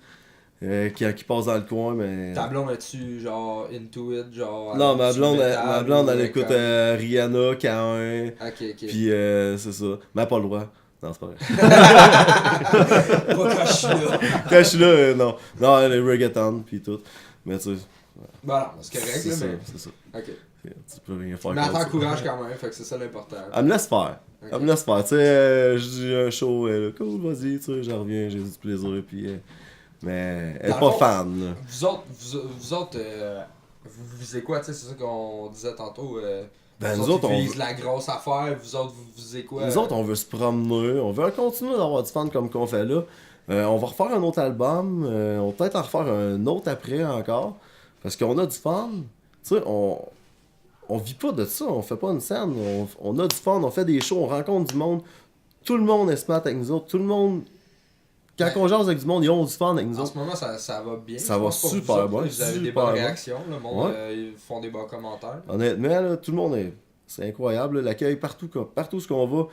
qui passent dans le coin, mais. Ta blonde, es-tu genre into it, genre. Non, ma blonde, elle ou écoute comme- Rihanna, K1, Ok, ok. puis c'est ça. Mais elle a pas le droit. Non, c'est pas vrai. Pas quand je suis là. Quand je suis là, non. Non, elle est reggaeton, puis tout. Mais tu sais, Bon, non, c'est correct, c'est là, ça, mais. c'est ça. Ok. Tu peux rien faire Mais elle contre ça. t'encourage quand même, fait que c'est ça l'important. Elle me laisse faire. Ok. Elle me laisse faire. Tu sais, je dis un show, elle est cool, vas-y, tu sais, j'en reviens, j'ai du plaisir, puis. Mais elle est Dans pas le fond, fan, là. Vous autres, vous visez quoi, tu sais, c'est ça qu'on disait tantôt. Ben, vous nous autres, ils on visent la grosse affaire, vous autres, vous visez quoi? Nous autres, on veut se promener, on veut continuer d'avoir du fun comme qu'on fait là. On va refaire un autre album, on va peut-être en refaire un autre après encore, parce qu'on a du fun. Tu sais, on vit pas de ça, on fait pas une scène, on a du fun, on fait des shows, on rencontre du monde. Tout le monde est smart avec nous autres, tout le monde... Quand Ben, on jase avec du monde, ils ont du fun avec nous En autres. ce moment, ça va bien. Ça je va pense, pour super vous autres, bien, là. Vous avez des super bonnes bien. réactions, le monde, Ouais. ils font des bons commentaires. Honnêtement, là, tout le monde est... C'est incroyable, là, l'accueil partout où qu'on va,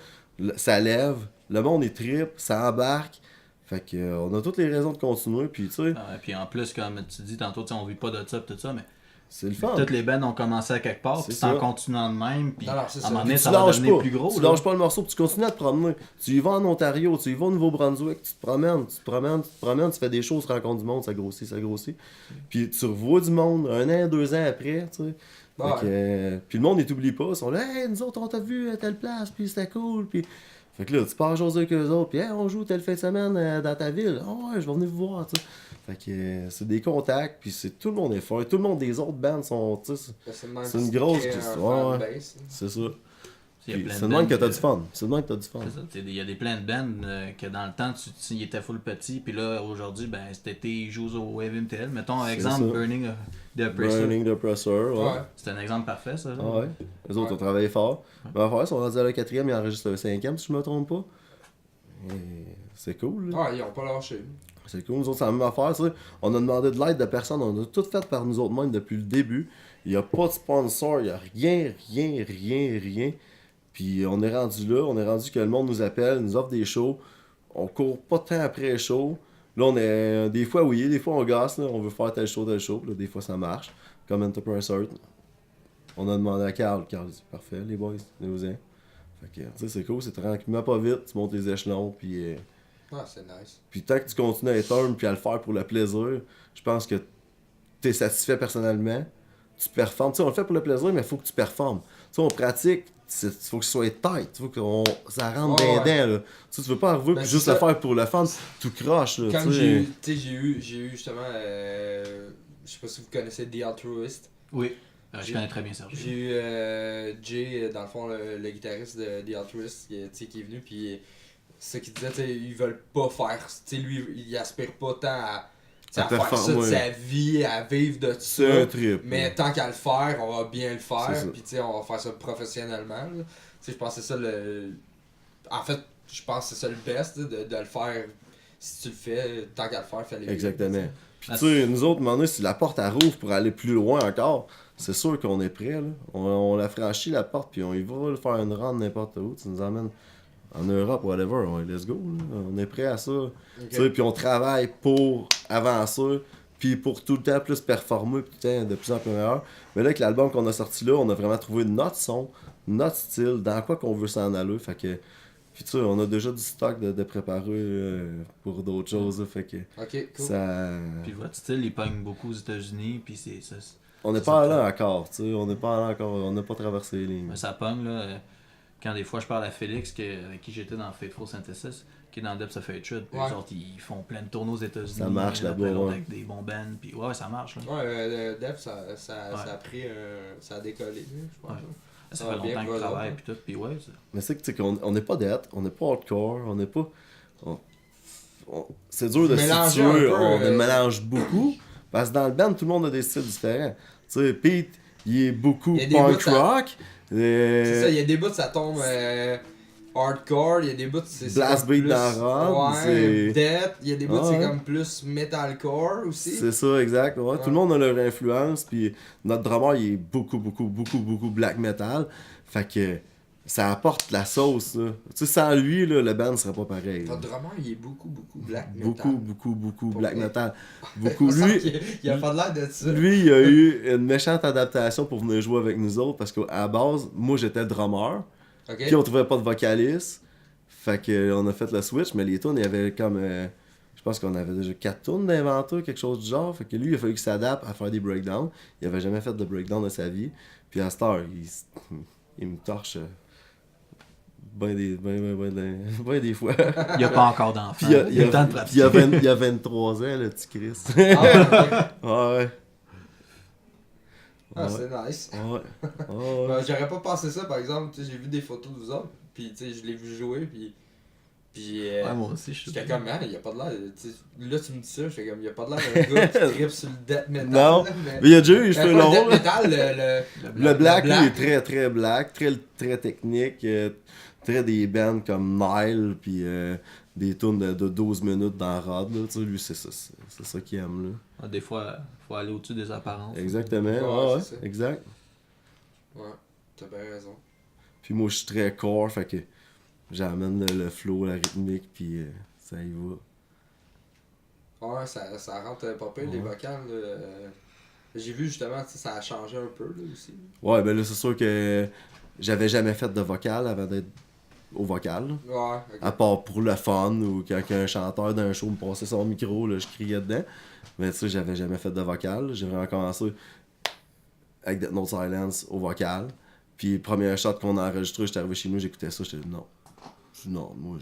ça lève, le monde est trip, ça embarque. Fait que on a toutes les raisons de continuer, puis tu sais, Ah, et puis en plus, comme tu dis tantôt, tu sais, on vit pas de ça pis tout ça, mais c'est le fun. toutes les bands ont commencé à quelque part, C'est puis c'est en ça. continuant de même, puis Non, non, à c'est un ça. moment donné, Tu ça va lâches devenir pas, plus gros. tu là. lâches pas le morceau, puis tu continues à te promener. Tu y vas en Ontario, tu y vas au Nouveau-Brunswick, tu te promènes, tu fais des choses, tu rencontres du monde, ça grossit. Puis tu revois du monde 1 an, 2 ans après, tu sais. Ouais. Fait que, puis le monde, ils t'oublient pas. Ils sont là, hey, nous autres, on t'a vu à telle place, puis c'était cool. Puis... Fait que là, tu pars jaser avec eux autres, puis hey, on joue telle fin de semaine dans ta ville. Oh, ouais, je vais venir vous voir, tu sais. Fait que c'est des contacts, puis tout le monde est fort. Tout le monde des autres bands sont, tu sais, C'est le même c'est une qui grosse crée un histoire, ouais. fanbase, là. c'est ça. Il y a Puis plein c'est de de même bands que t'as du fun. C'est de même que t'as du fun. C'est ça, tu sais, il y a des plein de bands que dans le temps, ils étaient full petits, puis là, aujourd'hui, ben, cet été, ils jouent au Wave MTL. Mettons, exemple, ça. Burning the Oppressor. Burning the Oppressor, ouais. Ouais. C'est un exemple parfait, ça. là. Ah ouais. Les autres ont travaillé fort. Mais enfin, ils sont rendus à la 4e, ils enregistrent le 5e, si je me trompe pas. Et c'est cool, là. Ouais, ils ont pas lâché. C'est cool, nous autres, c'est la même affaire, tu sais. On a demandé de l'aide de personne, on a tout fait par nous autres mêmes depuis le début. Il n'y a pas de sponsor, il n'y a rien. Puis on est rendu que le monde nous appelle, nous offre des shows. On court pas tant après les shows. Là, on est. Des fois, oui, des fois, on gasse, là, on veut faire tel show. Là, des fois, ça marche. Comme Enterprise Earth. On a demandé à Carl. Carl dit parfait, les boys, venez-vous-en. Fait que, tu sais, c'est cool, c'est tranquillement pas vite, tu montes les échelons, puis. Ah, c'est nice. Puis tant que tu continues à être humble puis à le faire pour le plaisir, je pense que tu es satisfait personnellement. Tu performes. Tu sais, on le fait pour le plaisir, mais il faut que tu performes. Tu sais, on pratique, il faut que ce soit tight. Il faut que ça rentre Ouais, bien ouais. dedans. Là. Tu sais, tu veux pas arriver Ben, puis c'est juste ça. le faire pour le fun, tout croche. Là, Comme tu sais. j'ai eu, tu sais, j'ai eu justement, je sais pas si vous connaissez The Altruist. Oui, je J'ai- connais très bien Serge. J'ai eu Jay, dans le fond, le guitariste de The Altruist, qui est venu, puis c'est ce qu'il disait, tu sais, ils veulent pas faire, tu sais, lui, il aspire pas tant à, tu sais, À à faire ça de performer. sa vie, à vivre de C'est ça. un trip. Mais tant qu'à le faire, on va bien le C'est faire, ça. puis tu sais, on va faire ça professionnellement. là. Tu sais, je pense que c'est ça le. En fait, je pense que c'est ça le best, là, de le faire. Si tu le fais, tant qu'à le faire, fais-le. Exactement. Puis Ah, tu sais, nous autres, maintenant, si la porte elle rouvre pour aller plus loin encore, c'est sûr qu'on est prêt. Là. On la franchit la porte, puis on y va le faire une run n'importe où. Tu nous emmènes en Europe, whatever, let's go. Là. On est prêt à ça. Tu sais, puis on travaille pour avancer, puis pour tout le temps plus performer, puis tout le temps de plus en plus meilleur. Mais là, avec l'album qu'on a sorti là, on a vraiment trouvé notre son, notre style, dans quoi qu'on veut s'en aller. Fait que, puis tu sais, on a déjà du stock de préparer pour d'autres choses. Là, fait que Ok, cool. ça... Puis votre style, il pogne beaucoup aux États-Unis, puis c'est ça. On n'est pas là encore, tu sais. On n'est pas là encore, on n'a pas traversé les lignes. Mais ça pogne, là. Quand des fois je parle à Félix, avec qui j'étais dans Faithful Synthesis, qui est dans Depths of Hatred, puis Ouais. les autres, ils font plein de tournées aux États-Unis. Ça marche il y en a là-bas, plein d'autres ouais. avec des bons bands, puis ouais, ça marche, là. Ouais, Dev, ça Ouais. a pris ça a décollé, là, je pense. Ouais. là. Ça va fait bien longtemps pour qu'ils eux travaillent, autres, puis tout, puis ouais. Mais c'est que tu sais qu'on n'est pas dead, on n'est pas hardcore, on n'est pas. C'est dur de se Mélanger situer, un peu, on mélange beaucoup. Parce que dans le band, tout le monde a des styles différents. Tu sais, Pete, il est beaucoup Il y a des punk bouts, ça- rock. C'est ça, il y a des bouts, ça tombe hardcore, il y a des bouts, c'est Blast comme beat plus- dans Rod, Ouais, c'est- Death, il y a des bouts, Ah, c'est ouais. comme plus metalcore aussi. C'est ça, exact. Ouais. Ouais. Tout le monde a leur influence. Puis notre drummer, il est beaucoup black metal. Fait que ça apporte la sauce. Là. Tu sais, sans lui, là, le band serait pas pareil. là. Notre drummer, il est beaucoup black metal. Beaucoup Pour black vrai. metal. On Beaucoup. sent Lui, qu'il a pas de l'air de ça. Lui, il a eu une méchante adaptation pour venir jouer avec nous autres parce qu'à la base, moi j'étais drummer, Ok. puis on trouvait pas de vocaliste. Fait que on a fait le switch, mais les tunes, il y avait comme. Je pense qu'on avait déjà 4 tunes d'inventaire, quelque chose du genre. Fait que lui, il a fallu qu'il s'adapte à faire des breakdowns. Il avait jamais fait de breakdown de sa vie. Puis à cette heure, il me torche. Ben des fois. Il n'y a pas encore d'enfants. Puis il y a le temps de a pratiquer. il y a 23 ans, le petit Chris. Ah, ok. Ouais. Ah, Ouais. c'est nice. Ouais. Ouais. Ben, j'aurais pas pensé ça, par exemple. Tu sais, j'ai vu des photos de vous autres, puis tu sais, je l'ai vu jouer, puis. Ouais, moi aussi, je suis. J'étais comme, man, il y a pas de l'air. Tu sais, là, tu me dis ça, j'étais comme, il y a pas de l'air d'un gars qui tripe sur le death metal. Non. là, Mais il y a déjà eu les cheveux pas le longs. death là. metal, Le black, lui, black. est très très black, très technique, très des bands comme Nile, puis des tunes de 12 minutes dans Rod. Là. Tu sais, lui, c'est ça qu'il aime. Là. Ah, des fois, faut aller au-dessus des apparences. Exactement, Ouais, ouais, c'est ça. exact. Ouais, t'as bien raison. Puis moi, je suis très core, fait que j'amène le flow, la rythmique, puis ça y va. Ouais, ça rentre pas pire, les Ouais. vocales. J'ai vu justement, tu sais, ça a changé un peu là aussi. Ouais, ben là, c'est sûr que j'avais jamais fait de vocal avant d'être au vocal. Là. Ouais, ok. À part pour le fun ou quand un chanteur d'un show me passait son micro, là, je criais dedans. Mais tu sais, j'avais jamais fait de vocal. J'ai vraiment commencé avec Death Note Silence au vocal. Puis, premier shot qu'on a enregistré, j'étais arrivé chez nous, j'écoutais ça, j'étais non. Non, moi,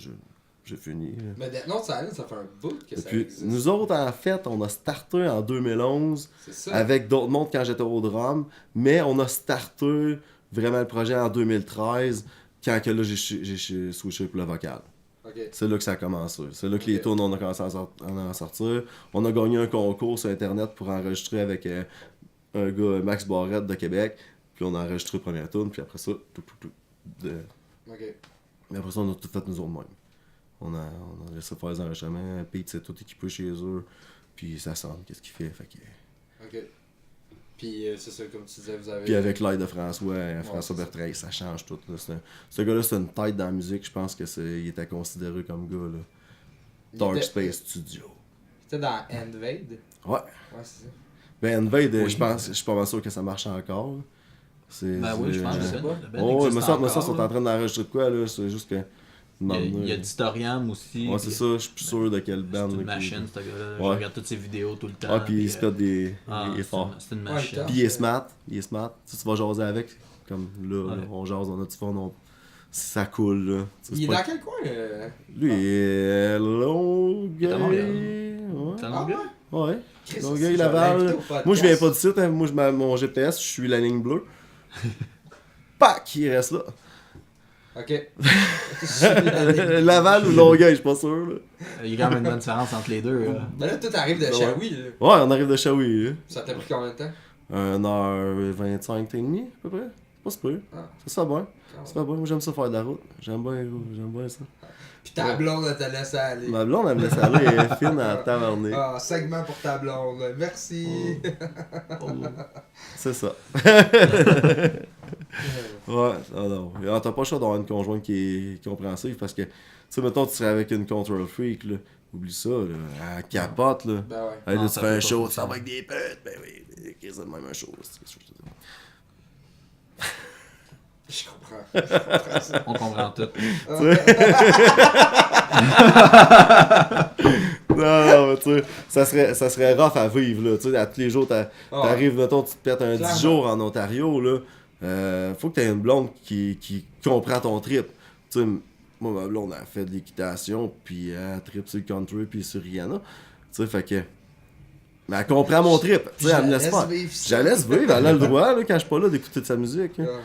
j'ai fini. Là. Mais Death Note Silence, ça fait un bout que Et ça puis, existe. nous autres, en fait, on a starté en 2011 C'est ça. avec d'autres mondes quand j'étais au drum. Mais on a starté vraiment le projet en 2013 quand que là, j'ai switché pour le vocal. Ok. C'est là que ça a commencé. C'est là que les Ok. tunes, on a commencé à en sortir. On a gagné un concours sur Internet pour enregistrer avec un gars, Max Barrette de Québec. Puis on a enregistré la première tune, puis après ça, Ok. Mais après ça, on a tout fait nous autres mêmes. On a laissé faire les enregistrements. Pete, c'est tout équipé chez eux. Puis ça sonne, qu'est-ce qu'il fait. Fait que... Ok. Puis c'est ça, comme tu disais, vous avez. Puis avec l'aide de François, François c'est ça. Bertrand, ça change tout. Là. Ce gars-là, c'est une tête dans la musique. Je pense qu'il était considéré comme gars. Là. Il Dark était- Space Studio. C'était dans Endvade. Ouais. Ouais, c'est ça. Ben, Invade, Oui. je suis pas mal sûr que ça marche encore. Ben oui, je pense que je c'est sais pas. le band Oh, existe mais ça, encore, ils sont là. en train d'enregistrer de quoi, là. C'est juste que. Il y a Distoriam aussi. Ouais, c'est puis ça, je suis plus sûr de quel band. C'est là, une qui- machine, ce gars-là. Je Ouais. regarde toutes ses vidéos tout le temps. Ah, puis il se pète des. il est fort. C'est une Ouais, machine. il Puis il est smart. Il est smart. Tu vas jaser avec. Comme là, Ouais. là, on jase, on a du fun. Ça coule, là. Tu sais, Il c'est est pas- dans quel coin Lui, il est Longueuil. à Montréal. Ouais. T'en as Ah oublié? Ouais. Chris, Longueuil, si, Laval. j'aurais invité au podcast. Moi, je viens pas du site. Hein. Moi, mon GPS, je suis la ligne bleue. Pac, il reste là. Ok. Laval ou Longueuil, je suis pas sûr. Là. Il y a quand même une bonne différence entre les deux. Ben là, tout arrive de Ouais. Shawi, là. Ouais, on arrive de Shawi. Là. Ça t'a pris combien de temps? 1h25 et demi, à peu près. Pas super. Ah. Ça se fait bien. Ça se fait bien. Moi, j'aime ça faire de la route. J'aime bien ça. Pis ta blonde, elle t'a laissé aller. Ma blonde, elle me laisse aller, elle est fine à taverner. Ah, segment pour ta blonde. Merci. C'est ça. Ouais, non. T'as pas le choix d'avoir une conjointe qui est compréhensive parce que, tu sais, mettons, tu serais avec une control freak, là. Oublie ça, là. Elle capote, là. Ben ouais. Hey, Non, là, ça tu fais peut un pas show, tu fonctionner. vas avec des putes. Ben oui, c'est même un show. Je comprends ça. On comprend tout. Non, mais tu sais, ça serait rough à vivre, là. Tu sais, à tous les jours, t'arrives, mettons, tu te pètes un 10 Clairement. jours en Ontario, là. Faut que t'aies une blonde qui comprend ton trip. Tu sais, moi, ma blonde, elle fait de l'équitation, puis elle trip sur le country, puis sur Rihanna. Tu sais, fait que. Mais elle comprend mon trip. Tu sais, elle me laisse pas. vivre ça. Je la laisse vivre, elle a le droit, là, quand je suis pas là, d'écouter de sa musique. Hein.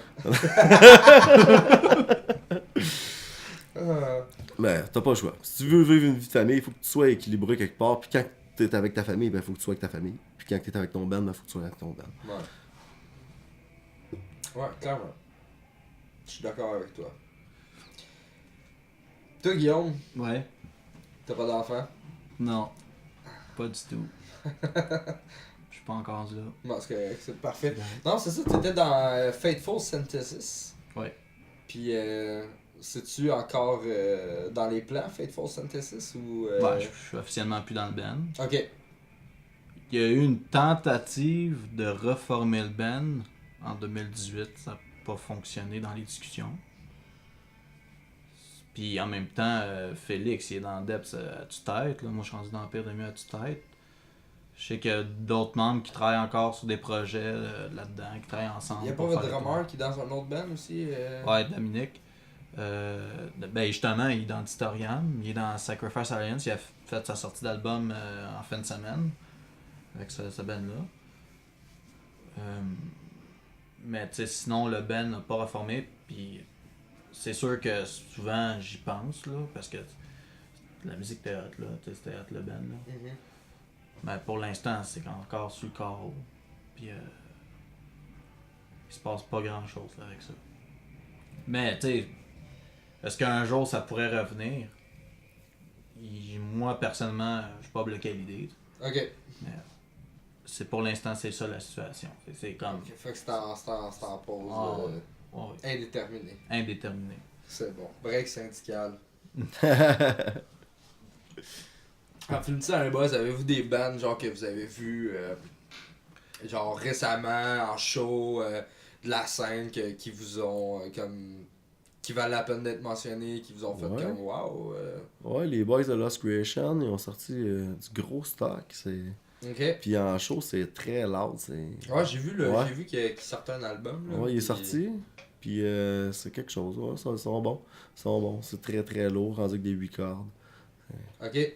Ben, t'as pas le choix. Si tu veux vivre une vie de famille, il faut que tu sois équilibré quelque part. Puis quand t'es avec ta famille, ben, il faut que tu sois avec ta famille. Puis quand t'es avec ton band, ben, il faut que tu sois avec ton band. Ouais, clairement. Je suis d'accord avec toi. Toi, Guillaume, Ouais. t'as pas d'enfant? Non. Pas du tout. Je suis pas encore là. Non, c'est correct, c'est parfait. Non, c'est ça, t'étais dans Fateful Synthesis. Ouais. Puis, c'est-tu encore dans les plans, Fateful Synthesis, ou... Ouais, je suis officiellement plus dans le band. Ok. Il y a eu une tentative de reformer le band en 2018. Ça n'a pas fonctionné dans les discussions. Puis en même temps, Félix, il est dans Depths à tue-tête. Moi, je suis rendu dans Pire de mieux à tue-tête. Je sais qu'il y a d'autres membres qui travaillent encore sur des projets là-dedans, qui travaillent ensemble. Y'a pas pour votre faire des drummer qui danse un autre band aussi? Ouais, Dominique. Ben justement, il est dans Titorian, il est dans Sacrifice Alliance, il a fait sa sortie d'album en fin de semaine avec ce band-là. Mais tu sais, sinon le band n'a pas reformé, puis c'est sûr que souvent j'y pense, là, parce que la musique était hot, là, c'était hot le band. Là. Mhm. Mais pour l'instant, c'est encore sur le carreau, puis il se passe pas grand-chose là, avec ça. Mais tu sais, est-ce qu'un jour ça pourrait revenir? Moi personnellement, je suis pas bloqué à l'idée. Ok. Mais c'est pour l'instant c'est ça la situation. C'est comme Ok, fait que c'est en pause Ah, ouais, indéterminée. indéterminé. C'est bon. Break syndical. En finissant un buzz, avez-vous des bands genre que vous avez vu genre récemment en show de la scène qui vous ont comme qui valent la peine d'être mentionnés, qui vous ont fait Ouais. comme wow. Ouais, les boys de Lost Creation, ils ont sorti du gros stock. Ok. Puis en show, c'est très loud. Ouais, j'ai vu Ouais. j'ai vu qu'il sortait un album là. Ouais, il est puis- sorti. Puis c'est quelque chose. Ouais, ils sont bons. Ils sont bons. C'est très très lourd, rendu avec des 8 cordes. Ok.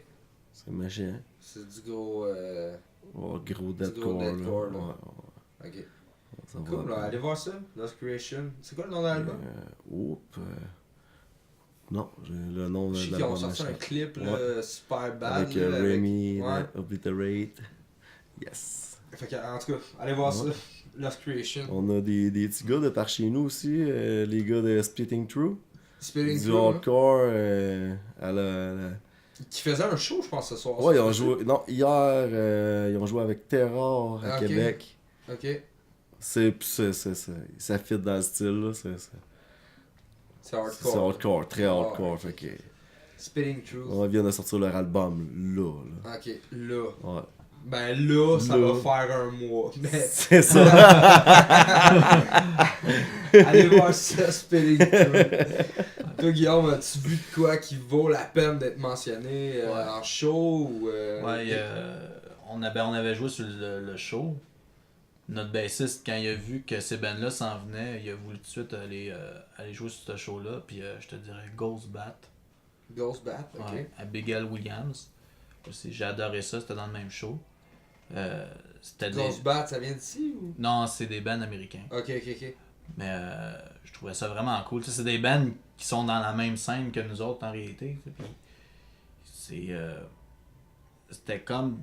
C'est méchant. C'est du gros. Ouais, gros gros deadcore. Là. deathcore, là. Ouais, Ok. ça Cool, va. là, allez voir ça. Lost Creation. C'est quoi le nom de l'album? Non, j'ai le nom de Je sais qu'ils l'album. ont sorti un machin. clip là, super bad. Avec là, Remy, Ouais. Obliterate. Yes. Fait que, en tout cas, allez voir Ouais. ça. Lost Creation. On a des petits gars de par chez nous aussi, les gars de Splitting Through. Spilling Du Through, hein, hardcore à la... qui faisait un show, je pense, ce soir. Ouais, ils ont c'est joué. Non, hier, ils ont joué avec Terror à Ah, ok. Québec. Ok. Ça fit dans le style, là. C'est C'est hardcore. hardcore, très hardcore. Ouais. Fait que. Spilling Through. On vient de sortir leur album là. Ok, là. Ouais. Ben là, ça Là. va faire un mois. Mais C'est ça. allez voir ça, Spilling Through. Toi, Guillaume, as-tu vu de quoi qui vaut la peine d'être mentionné Ouais. en show ou. Ouais, on avait joué sur le show. Notre bassiste, quand il a vu que ces bands-là s'en venaient, il a voulu tout de suite aller jouer sur ce show-là. Puis je te dirais Ghost Bat, Ghost Bat, ok. ouais, à Big L Williams. Aussi, j'ai adoré ça, c'était dans le même show. C'était Ghost Bat, ça vient d'ici ou? Non, c'est des bands américains. Ok, ok. Mais je trouvais ça vraiment cool. Tu sais, c'est des bands qui sont dans la même scène que nous autres en réalité. Tu sais, puis c'était comme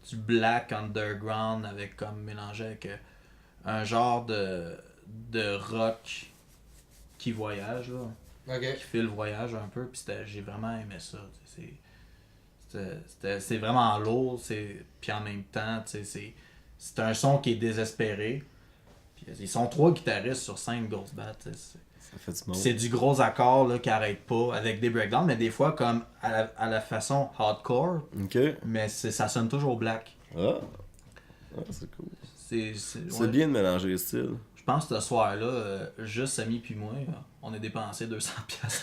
du black underground avec comme mélangé avec un genre de rock qui voyage là, Ok. qui fait le voyage un peu. Puis j'ai vraiment aimé ça. Tu sais, c'est vraiment lourd. Puis en même temps, tu sais, c'est un son qui est désespéré. Puis Ils sont 3 guitaristes sur scène, Ghost Bat. Ça fait du monde. C'est du gros accord là, qui arrête pas avec des breakdowns, mais des fois comme à la façon hardcore, Ok. mais ça sonne toujours black. Ah, c'est cool. C'est C'est bien de mélanger les styles. Je pense que ce soir-là, juste Samy puis moi, on a dépensé 200$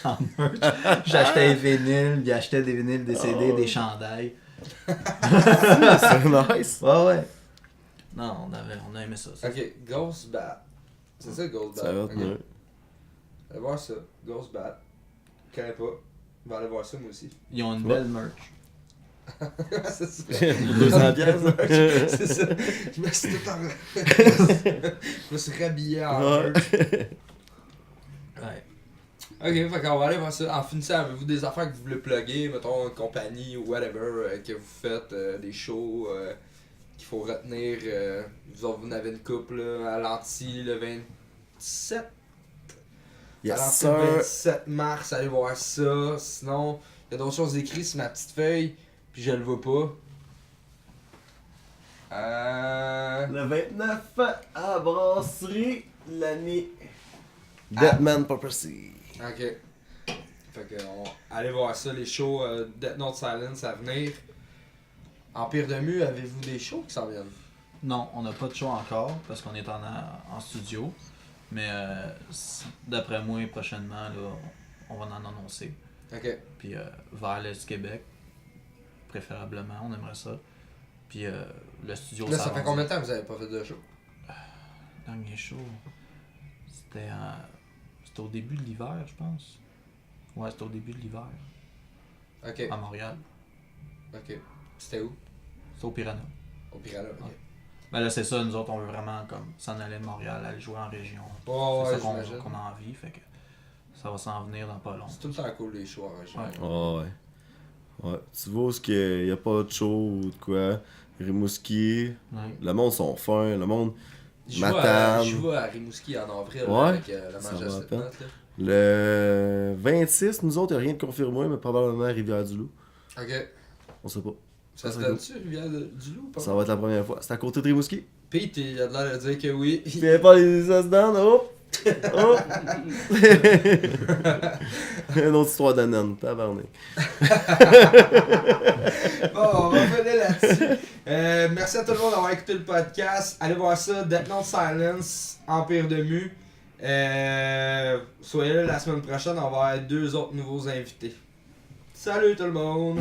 en merch. J'achetais des vinyles, il achetait des vinyles, des CD, des chandails. C'est nice. Ouais. Non, on a aimé ça. Ok, Ghost Bat. C'est ça, Ghost Bat. Ça va Ok. tenir. Allez voir ça, Ghost Bat. Je connais pas. Je vais aller voir ça moi aussi. Ils ont une belle merch. C'est ça. 200 piastres. C'est ça. Je me suis tout je me suis rhabillé en merch. Ouais. Ok, fait qu'on va aller voir ça. En finissant, avez-vous des affaires que vous voulez plugger, mettons une compagnie ou whatever, que vous faites, des shows qu'il faut retenir. Vous autres, vous en avez une couple là, à l'anti le 27. Yes, Alors, sir. le 27 mars, allez voir ça. Sinon, il y a d'autres choses écrites sur ma petite feuille, puis je le vois pas. Le 29 à Brasserie l'année. Deadman Prophecy. Ok. Fait que, allez voir ça, les shows Death Note Silence à venir. Empire de Mu, avez-vous des shows qui s'en viennent? Non, on n'a pas de show encore parce qu'on est en studio. Mais d'après moi, prochainement, là, on va en annoncer. Ok. Puis vers l'Est du Québec, préférablement, on aimerait ça. Puis le studio Là, ça fait s'arrondit. combien de temps que vous avez pas fait de show? Dernier show, c'était au début de l'hiver, je pense. Ouais, c'était au début de l'hiver, Ok. à Montréal. Ok. C'était où? C'était au Piranha. Au Piranha, ok. Ouais. Ben là, c'est ça, nous autres, on veut vraiment comme s'en aller de Montréal, aller jouer en région. Ouais, c'est ça j'imagine. qu'on a envie, fait que ça va s'en venir dans pas long. C'est tout le temps cool les shows en région. Ouais. Oh, ouais. Ouais. Tu vois où il n'y a pas de show ou de quoi. Rimouski. Ouais. Le monde sont fins. Le monde. Je Matane. joue à Rimouski en avril Ouais, avec la ça Majesté va à de peine. Note, là. Le 26, nous autres, il n'y a rien de confirmé, mais probablement Rivière-du-Loup. Ok. On sait pas. Ça se serait donne-tu, Rivière-du-Loup? Pas? Ça va être la première fois. C'est à côté de Rimouski. Pete, il a l'air de dire que oui. Puis il n'y a pas les ça se donne. Hop! Hop! Une autre histoire de naine. Tabarnak. Bon, on va finir là-dessus. Merci à tout le monde d'avoir écouté le podcast. Allez voir ça, Death Note Silence, Empire de Mu. Soyez là la semaine prochaine, on va avoir 2 autres nouveaux invités. Salut tout le monde!